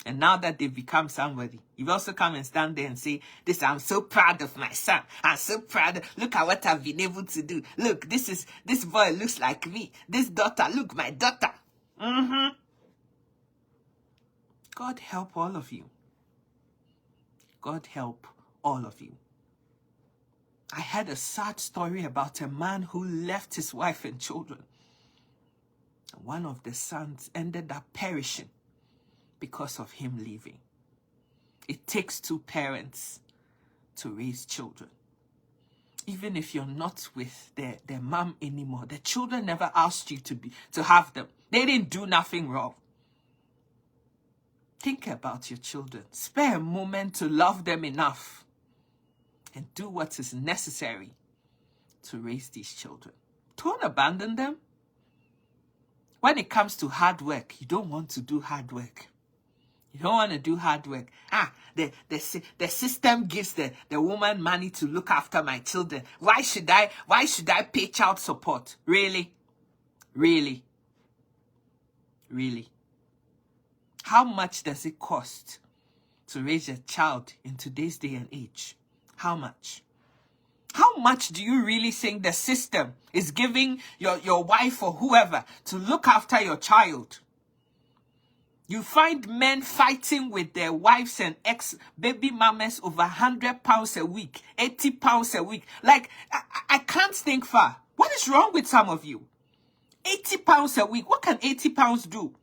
And now that they've become somebody, you've also come and stand there and say, "This, I'm so proud of my son. I'm so proud. Look at what I've been able to do. Look, this boy looks like me. This daughter, look, my daughter." God help all of you. God help all of you. I had a sad story about a man who left his wife and children. One of the sons ended up perishing because of him leaving. It takes 2 parents to raise children. Even if you're not with their mom anymore, the children never asked you to have them. They didn't do nothing wrong. Think about your children. Spare a moment to love them enough and do what is necessary to raise these children. Don't abandon them. When it comes to hard work, you don't want to do hard work. You don't want to do hard work. The system gives the woman money to look after my children. Why should I pay child support? Really? Really? Really? How much does it cost to raise a child in today's day and age? How much? How much do you really think the system is giving your wife or whoever to look after your child? You find men fighting with their wives and ex-baby mamas over £100 a week, £80 a week. Like, I can't think far. What is wrong with some of you? £80 a week. What can £80 do?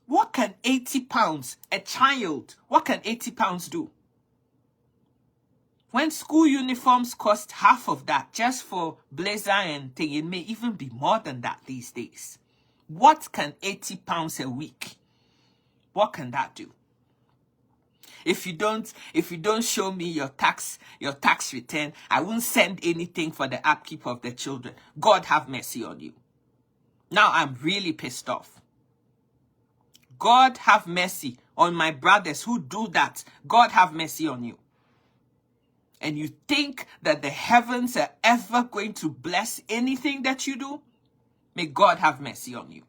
What can £80, a child, what can £80 do? When school uniforms cost half of that just for blazer and thing, it may even be more than that these days. What can £80 a week? What can that do? If you don't show me your tax return, I won't send anything for the upkeep of the children. God have mercy on you. Now I'm really pissed off. God have mercy on my brothers who do that. God have mercy on you. And you think that the heavens are ever going to bless anything that you do? May God have mercy on you.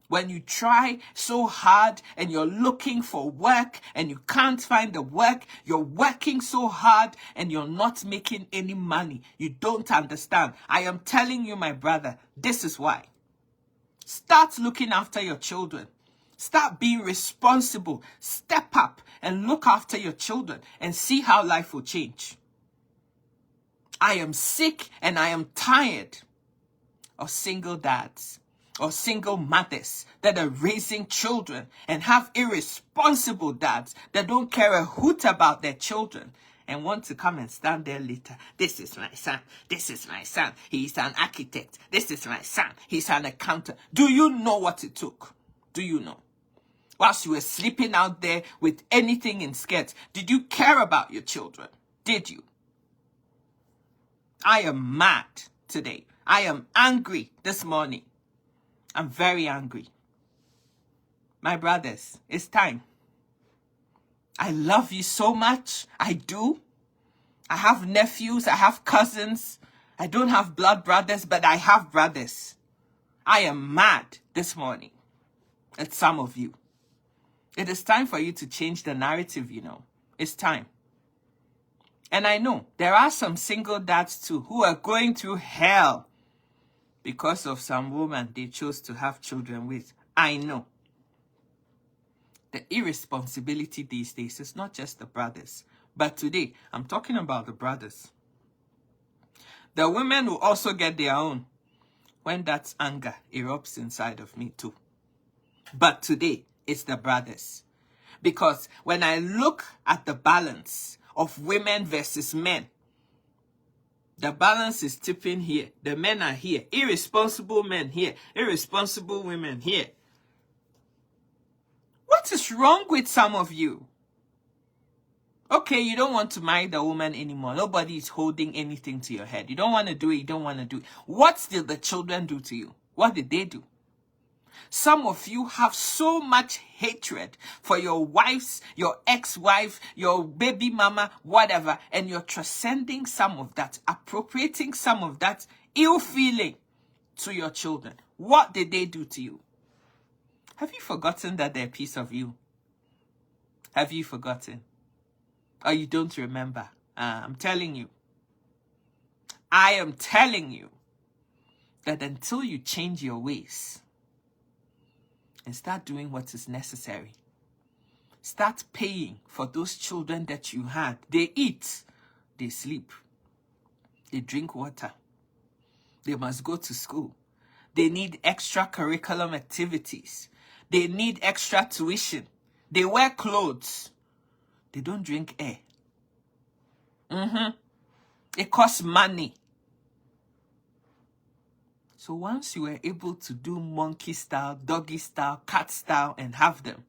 When you try so hard and you're looking for work and you can't find the work, you're working so hard and you're not making any money. You don't understand. I am telling you, my brother, this is why. Start looking after your children. Start being responsible. Step up and look after your children and see how life will change. I am sick and I am tired of single dads or single mothers that are raising children and have irresponsible dads that don't care a hoot about their children and want to come and stand there later. This is my son. This is my son. He's an architect. This is my son. He's an accountant. Do you know what it took? Do you know? Whilst you were sleeping out there with anything in skirts, did you care about your children? Did you? I am mad today. I am angry this morning. I'm very angry. My brothers, it's time. I love you so much. I do. I have nephews. I have cousins. I don't have blood brothers, but I have brothers. I am mad this morning at some of you. It is time for you to change the narrative, you know. It's time. And I know there are some single dads too who are going through hell because of some woman they chose to have children with. I know. The irresponsibility these days is not just the brothers. But today, I'm talking about the brothers. The women will also get their own when that anger erupts inside of me too. But today, it's the brothers. Because when I look at the balance of women versus men, the balance is tipping here. The men are here. Irresponsible men here. Irresponsible women here. What is wrong with some of you? Okay, you don't want to marry the woman anymore. Nobody is holding anything to your head. You don't want to do it. You don't want to do it. What did the children do to you? What did they do? Some of you have so much hatred for your wives, your ex-wife, your baby mama, whatever, and you're transcending some of that, appropriating some of that ill feeling to your children. What did they do to you? Have you forgotten that they're a piece of you? Have you forgotten? Or you don't remember? I'm telling you. I am telling you that until you change your ways and start doing what is necessary, start paying for those children that you had. They eat, they sleep, they drink water, they must go to school, they need extra curriculum activities, they need extra tuition, they wear clothes, they don't drink air. It costs money. So once you were able to do monkey style, doggy style, cat style, and have them,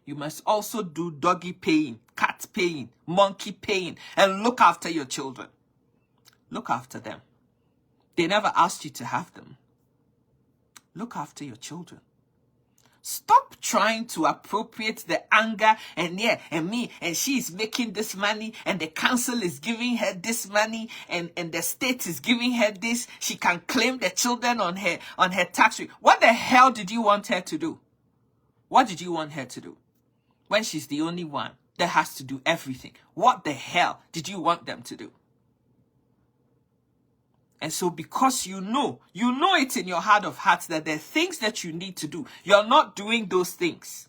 you must also do doggy paying, cat paying, monkey paying, and look after your children. Look after them. They never asked you to have them. Look after your children. Stop trying to appropriate the anger and me, and she is making this money, and the council is giving her this money, and the state is giving her this. She can claim the children on her tax rate. What the hell did you want her to do? What did you want her to do? When she's the only one that has to do everything. What the hell did you want them to do? And so because you know it in your heart of hearts that there are things that you need to do, you're not doing those things.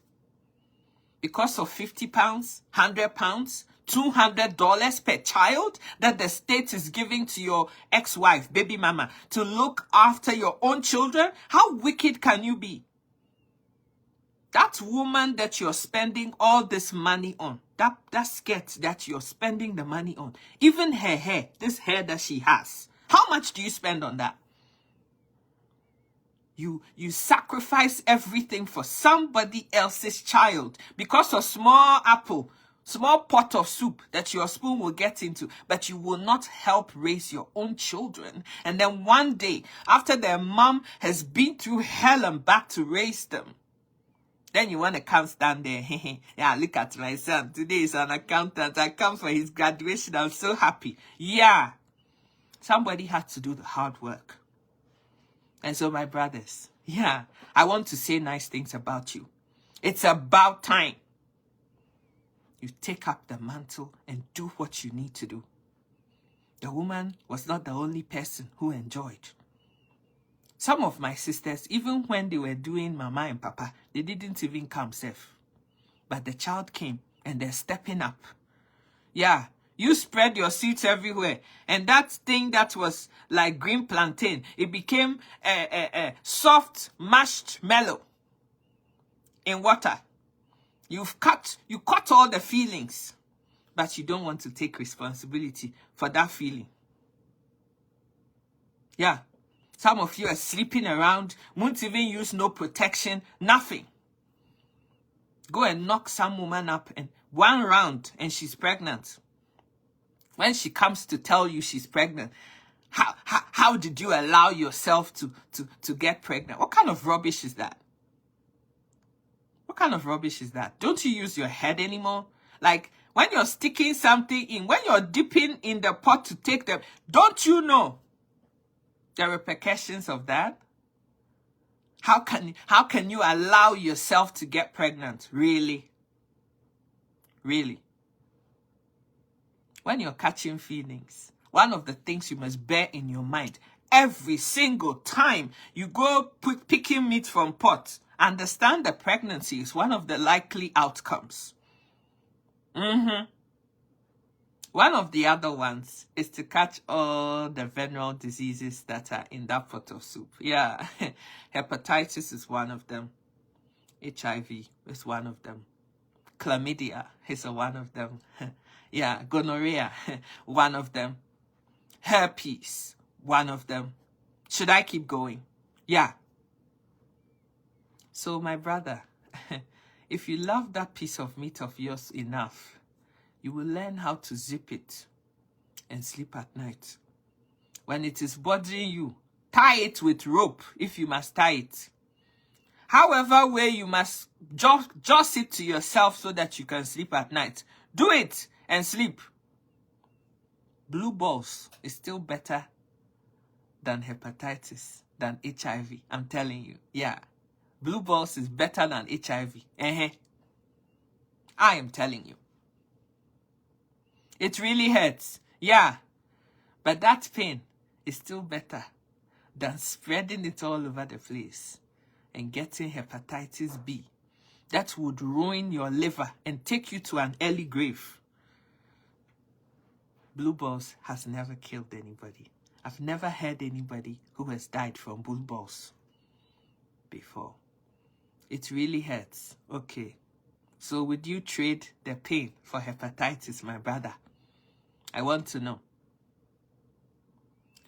Because of 50 pounds, 100 pounds, $200 per child that the state is giving to your ex-wife, baby mama, to look after your own children, how wicked can you be? That woman that you're spending all this money on, that skirt that you're spending the money on, even her hair, this hair that she has, how much do you spend on that? You sacrifice everything for somebody else's child because of small apple, small pot of soup that your spoon will get into, but you will not help raise your own children. And then one day, after their mom has been through hell and back to raise them, then you want to come stand there. Yeah, look at my son. Today is an accountant. I come for his graduation. I'm so happy. Yeah. Somebody had to do the hard work. And so, my brothers, yeah, I want to say nice things about you. It's about time you take up the mantle and do what you need to do. The woman was not the only person who enjoyed. Some of my sisters, even when they were doing mama and papa, they didn't even come safe. But the child came and they're stepping up. Yeah, you spread your seeds everywhere. And that thing that was like green plantain, it became a soft mashed mellow in water. You cut all the feelings, but you don't want to take responsibility for that feeling. Yeah. Some of you are sleeping around, won't even use no protection, nothing. Go and knock some woman up and one round and she's pregnant. When she comes to tell you she's pregnant, how did you allow yourself to get pregnant? What kind of rubbish is that? What kind of rubbish is that? Don't you use your head anymore? Like, when you're sticking something in, when you're dipping in the pot to take them, don't you know the repercussions of that? How can you allow yourself to get pregnant? Really? Really? When you're catching feelings, one of the things you must bear in your mind, every single time you go picking meat from pot, understand that pregnancy is one of the likely outcomes. One of the other ones is to catch all the venereal diseases that are in that pot of soup. Yeah, hepatitis is one of them. HIV is one of them. Chlamydia is one of them. Yeah, gonorrhea, one of them. Herpes, one of them. Should I keep going? Yeah. So my brother, if you love that piece of meat of yours enough, you will learn how to zip it and sleep at night. When it is bothering you, tie it with rope if you must tie it. However way you must just it to yourself so that you can sleep at night. Do it and sleep. Blue balls is still better than hepatitis, than HIV. I'm telling you. Yeah. Blue balls is better than HIV. I am telling you. It really hurts. Yeah. But that pain is still better than spreading it all over the place and getting hepatitis B. That would ruin your liver and take you to an early grave. Blue balls has never killed anybody. I've never heard anybody who has died from blue balls before. It really hurts. Okay. So would you trade the pain for hepatitis, my brother? I want to know.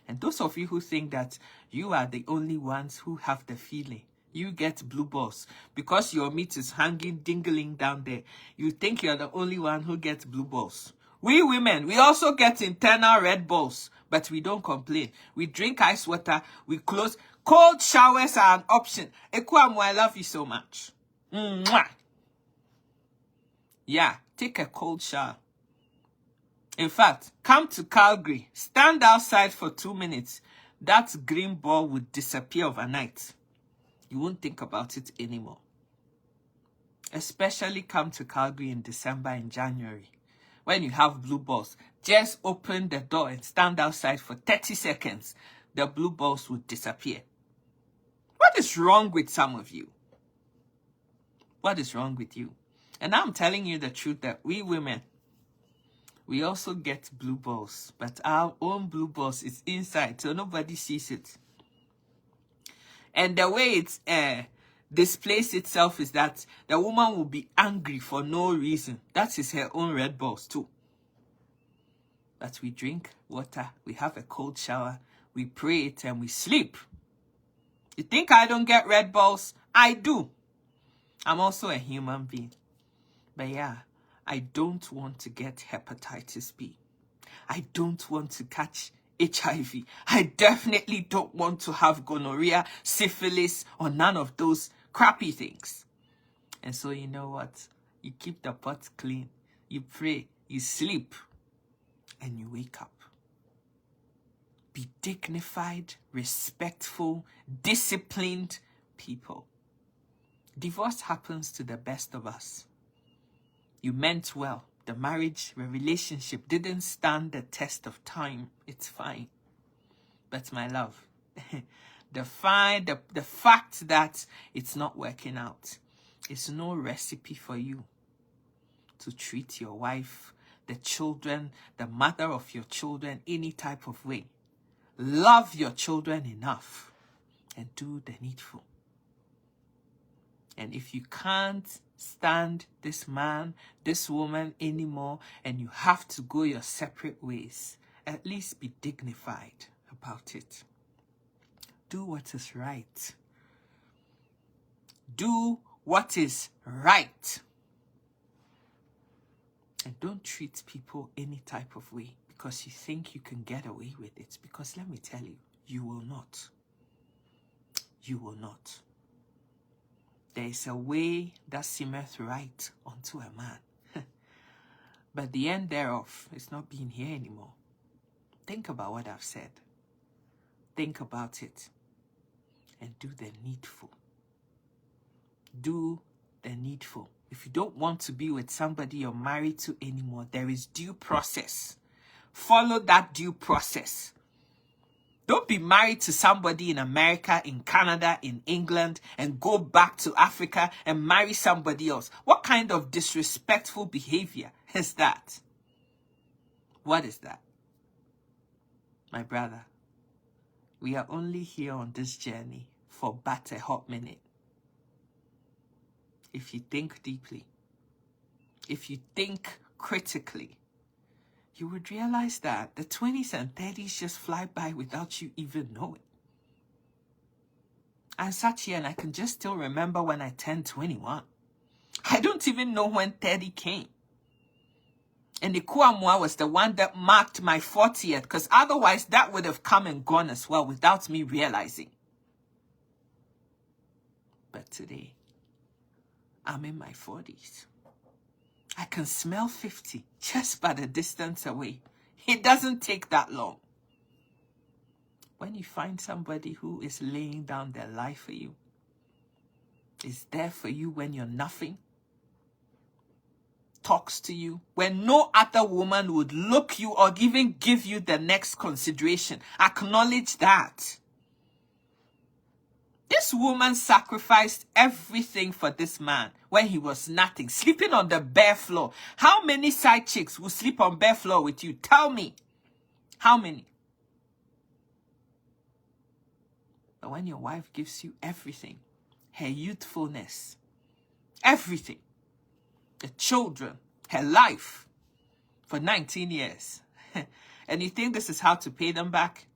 And those of you who think that you are the only ones who have the feeling, you get blue balls because your meat is hanging, dingling down there. You think you're the only one who gets blue balls. We women, we also get internal red balls, but we don't complain. We drink ice water, we close. Cold showers are an option. Ekwamu, I love you so much. Mwah. Yeah, take a cold shower. In fact, come to Calgary, stand outside for 2 minutes. That green ball would disappear overnight. You won't think about it anymore. Especially come to Calgary in December and January. When you have blue balls, just open the door and stand outside for 30 seconds. The blue balls would disappear. What is wrong with some of you? What is wrong with you? And I'm telling you the truth that we women, we also get blue balls, but our own blue balls is inside, so nobody sees it. And the way it displays itself is that the woman will be angry for no reason. That is her own red balls too. But we drink water, we have a cold shower, we pray it, and we sleep. You think I don't get red balls? I do. I'm also a human being. But yeah, I don't want to get hepatitis B. I don't want to catch HIV. I definitely don't want to have gonorrhea, syphilis, or none of those crappy things. And so you know what? You keep the pot clean. You pray, you sleep, and you wake up. Be dignified, respectful, disciplined people. Divorce happens to the best of us. You meant well. The marriage, the relationship didn't stand the test of time. It's fine. But my love, the fact that it's not working out is no recipe for you to treat your wife, the children, the mother of your children, any type of way. Love your children enough and do the needful. And if you can't stand this man, this woman anymore, and you have to go your separate ways, at least be dignified about it. Do what is right. Do what is right. And don't treat people any type of way because you think you can get away with it. Because let me tell you, you will not. You will not. There is a way that seemeth right unto a man. But the end thereof is not being here anymore. Think about what I've said. Think about it. And do the needful. Do the needful. If you don't want to be with somebody you're married to anymore, there is due process. Follow that due process. Don't be married to somebody in America, in Canada, in England, and go back to Africa and marry somebody else. What kind of disrespectful behavior is that? What is that? My brother, we are only here on this journey for but a hot minute. If you think deeply, if you think critically, you would realize that the 20s and 30s just fly by without you even knowing. I sat here and I can just still remember when I turned 21. I don't even know when 30 came. And the Kuamua was the one that marked my 40th, because otherwise that would have come and gone as well without me realizing. But today, I'm in my 40s. I can smell 50 just by the distance away. It doesn't take that long. When you find somebody who is laying down their life for you, is there for you when you're nothing, talks to you, when no other woman would look you or even give you the next consideration, acknowledge that. This woman sacrificed everything for this man when he was nothing, sleeping on the bare floor. How many side chicks will sleep on bare floor with you? Tell me. How many? But when your wife gives you everything, her youthfulness, everything, the children, her life, for 19 years, and you think this is how to pay them back,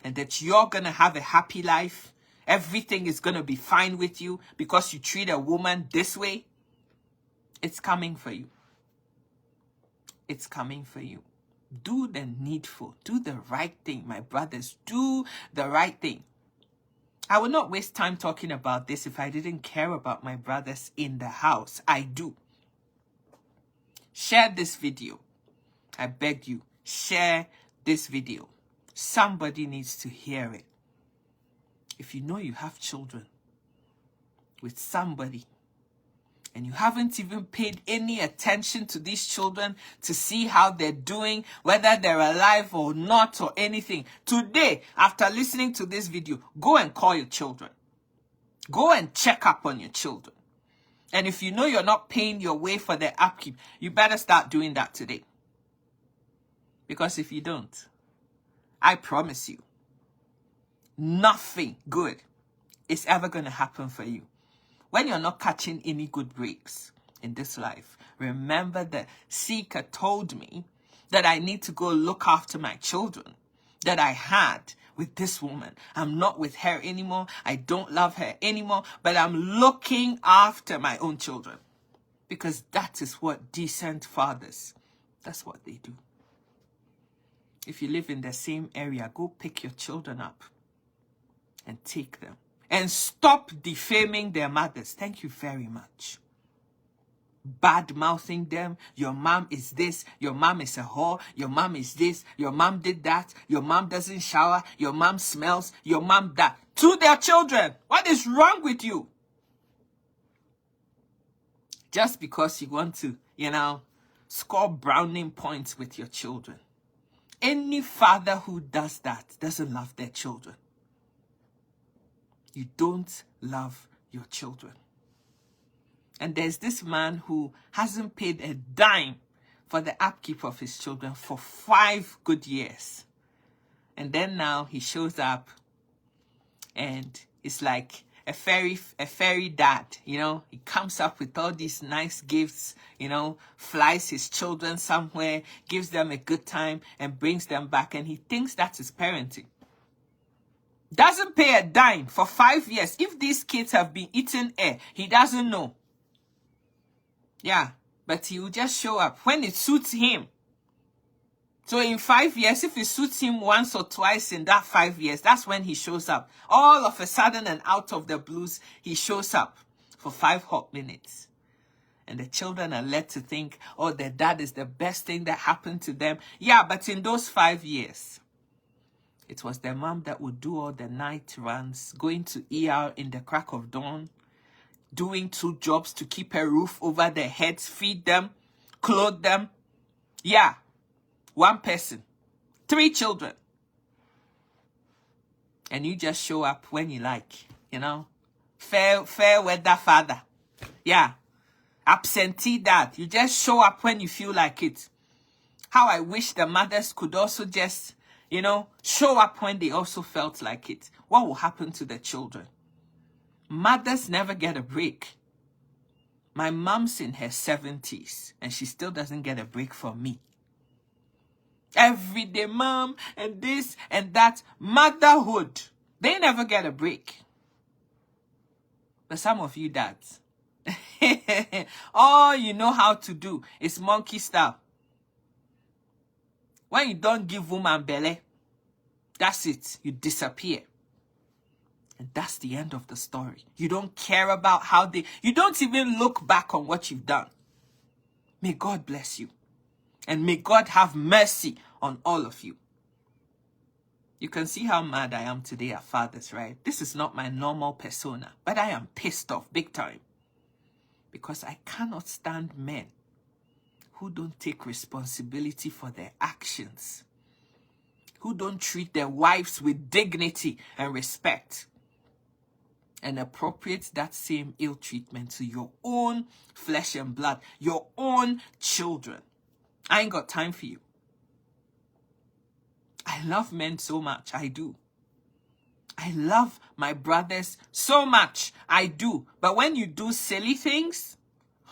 and that you're going to have a happy life, everything is going to be fine with you because you treat a woman this way, it's coming for you. It's coming for you. Do the needful. Do the right thing, my brothers. Do the right thing. I would not waste time talking about this if I didn't care about my brothers in the house. I do. Share this video. I beg you, share this video. Somebody needs to hear it. If you know you have children with somebody and you haven't even paid any attention to these children to see how they're doing, whether they're alive or not or anything, today, after listening to this video, go and call your children. Go and check up on your children. And if you know you're not paying your way for their upkeep, you better start doing that today. Because if you don't, I promise you, nothing good is ever going to happen for you. When you're not catching any good breaks in this life, remember that Seeker told me that I need to go look after my children that I had with this woman. I'm not with her anymore. I don't love her anymore, but I'm looking after my own children. Because that is what decent fathers, that's what they do. If you live in the same area, go pick your children up and take them. And stop defaming their mothers. Thank you very much. Bad-mouthing them. Your mom is this. Your mom is a whore. Your mom is this. Your mom did that. Your mom doesn't shower. Your mom smells. Your mom that. To their children. What is wrong with you? Just because you want to, score browning points with your children. Any father who does that doesn't love their children. You don't love your children. And there's this man who hasn't paid a dime for the upkeep of his children for 5 good years. And then now he shows up and it's like a fairy dad, you know. He comes up with all these nice gifts, you know, flies his children somewhere, gives them a good time and brings them back. And he thinks that's his parenting. Doesn't pay a dime for 5 years. If these kids have been eating air, he doesn't know. Yeah, but he will just show up when it suits him. So in 5 years, if it suits him once or twice in that 5 years, that's when he shows up. All of a sudden and out of the blues, he shows up for 5 hot minutes. And the children are led to think, oh, their dad is the best thing that happened to them. Yeah, but in those 5 years, it was their mom that would do all the night runs, going to ER in the crack of dawn, doing 2 jobs to keep a roof over their heads, feed them, clothe them. Yeah, 1 person, 3 children. And you just show up when you like, you know. Fair weather father. Yeah, absentee dad. You just show up when you feel like it. How I wish the mothers could also just, you know, show up when they also felt like it. What will happen to the children? Mothers never get a break. My mom's in her 70s and she still doesn't get a break from me. Everyday mom and this and that. Motherhood. They never get a break. But some of you dads, all you know how to do is monkey style. When you don't give woman belly, that's it. You disappear. And that's the end of the story. You don't care about how you don't even look back on what you've done. May God bless you. And may God have mercy on all of you. You can see how mad I am today at fathers, right? This is not my normal persona, but I am pissed off big time. Because I cannot stand men who don't take responsibility for their actions. Who don't treat their wives with dignity and respect. And appropriate that same ill treatment to your own flesh and blood, your own children. I ain't got time for you. I love men so much, I do. I love my brothers so much, I do. But when you do silly things,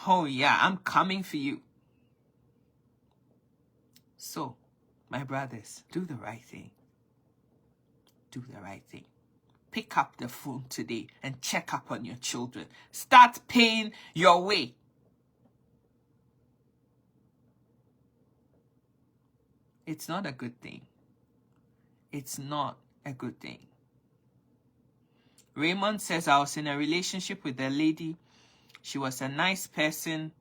oh yeah, I'm coming for you. So, my brothers, do the right thing. Do the right thing. Pick up the phone today and check up on your children. Start paying your way. It's not a good thing. It's not a good thing. Raymond says, I was in a relationship with a lady. She was a nice person.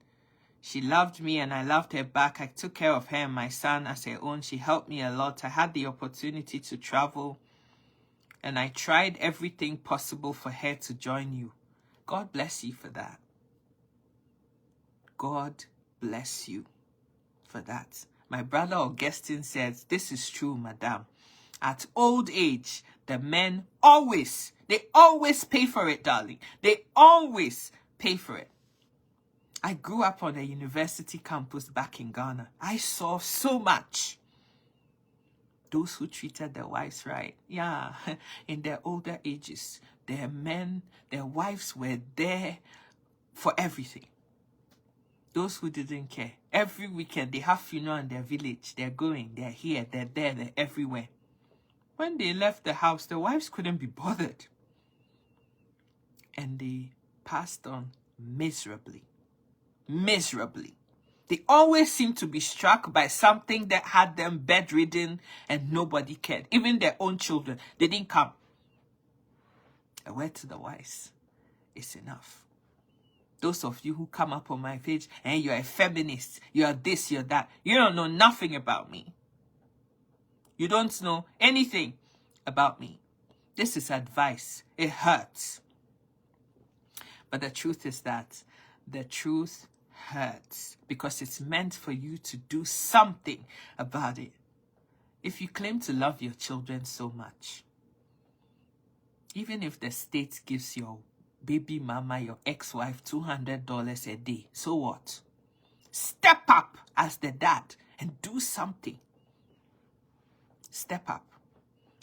She loved me and I loved her back. I took care of her and my son as her own. She helped me a lot. I had the opportunity to travel. And I tried everything possible for her to join you. God bless you for that. God bless you for that. My brother Augustine says, this is true, madam. At old age, the men they always pay for it, darling. They always pay for it. I grew up on a university campus back in Ghana. I saw so much. Those who treated their wives right. Yeah, in their older ages, their men, their wives were there for everything. Those who didn't care. Every weekend, they have funeral in their village. They're going, they're here, they're there, they're everywhere. When they left the house, the wives couldn't be bothered. And they passed on miserably. Miserably. They always seem to be struck by something that had them bedridden and nobody cared. Even their own children, they didn't come. A word to the wise is enough. Those of you who come up on my page and you're a feminist, you're this, you're that, you don't know nothing about me. You don't know anything about me. This is advice. It hurts. But the truth is that the truth hurts because it's meant for you to do something about it. If you claim to love your children so much, Even if the state gives your baby mama, your ex-wife, $200 a day, so what? Step up as the dad and do something. Step up.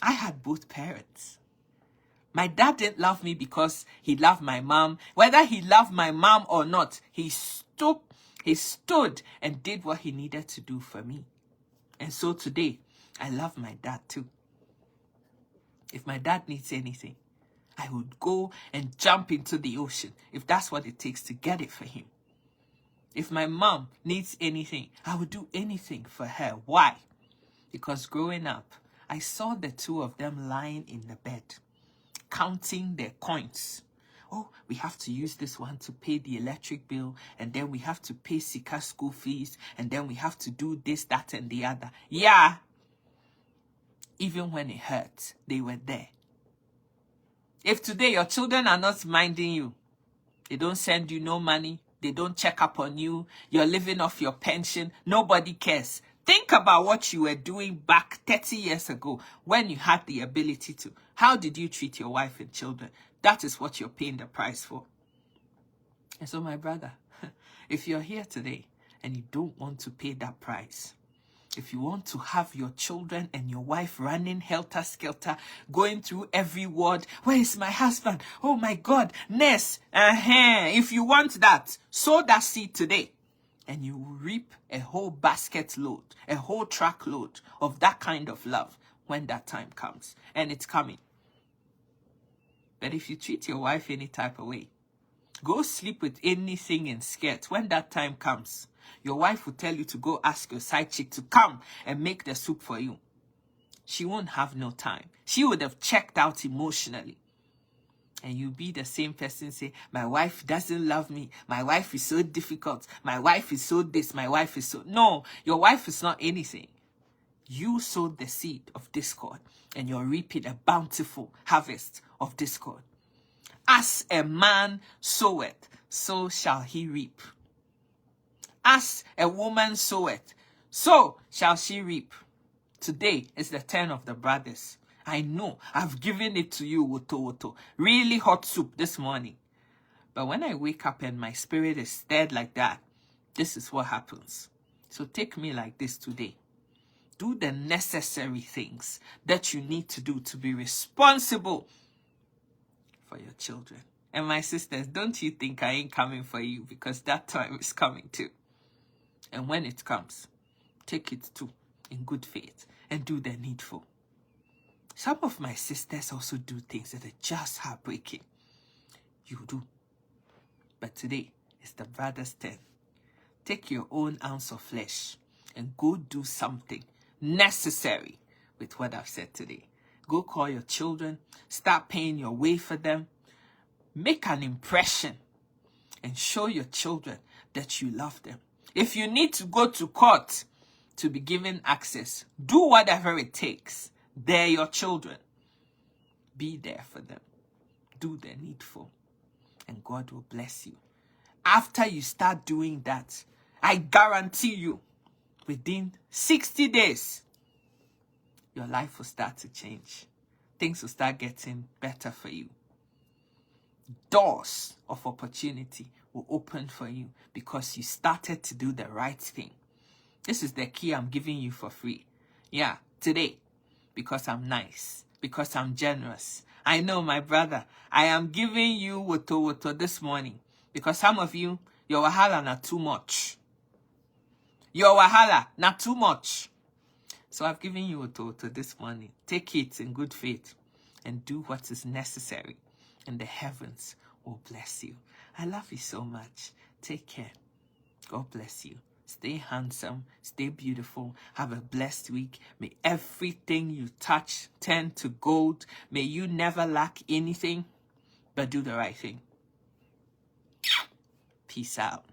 I had both parents. My dad didn't love me because he loved my mom. Whether he loved my mom or not, he stood and did what he needed to do for me. And so today, I love my dad too. If my dad needs anything, I would go and jump into the ocean if that's what it takes to get it for him. If my mom needs anything, I would do anything for her. Why? Because growing up, I saw the two of them lying in the bed, counting their coins. Oh, we have to use this one to pay the electric bill, and then we have to pay Sika school fees, and then we have to do this, that, and the other. Yeah. Even when it hurt, they were there. If today your children are not minding you, they don't send you no money, they don't check up on you, you're living off your pension, nobody cares. Think about what you were doing back 30 years ago when you had the ability to. How did you treat your wife and children? That is what you're paying the price for. And so, my brother, if you're here today and you don't want to pay that price, if you want to have your children and your wife running helter-skelter, going through every ward, where is my husband? Oh my God, nurse, if you want that, sow that seed today. And you will reap a whole basket load, a whole truck load of that kind of love when that time comes. And it's coming. But if you treat your wife any type of way, go sleep with anything in skirt. When that time comes, your wife will tell you to go ask your side chick to come and make the soup for you. She won't have no time. She would have checked out emotionally. And you'll be the same person say, my wife doesn't love me. My wife is so difficult. My wife is so this. My wife is so... No, your wife is not anything. You sowed the seed of discord and you're reaping a bountiful harvest of discord. As a man soweth, so shall he reap. As a woman soweth, so shall she reap. Today is the turn of the brothers. I know I've given it to you, Woto. Really hot soup this morning. But when I wake up and my spirit is stirred like that, this is what happens. So take me like this today. Do the necessary things that you need to do to be responsible for your children. And my sisters, don't you think I ain't coming for you, because that time is coming too. And when it comes, take it too in good faith and do the needful. Some of my sisters also do things that are just heartbreaking. You do. But today is the brother's turn. Take your own ounce of flesh and go do something necessary with what I've said today. Go call your children. Start paying your way for them. Make an impression and show your children that you love them. If you need to go to court to be given access, do whatever it takes. They're your children. Be there for them. Do the needful. And God will bless you. After you start doing that, I guarantee you, within 60 days, your life will start to change. Things will start getting better for you. Doors of opportunity will open for you because you started to do the right thing. This is the key I'm giving you for free. Yeah, today. Because I'm nice. Because I'm generous. I know, my brother. I am giving you woto this morning. Because some of you, your wahala not too much. Your wahala not too much. So I've given you woto this morning. Take it in good faith. And do what is necessary. And the heavens will bless you. I love you so much. Take care. God bless you. Stay handsome, stay beautiful, have a blessed week. May everything you touch turn to gold. May you never lack anything, but do the right thing. Peace out.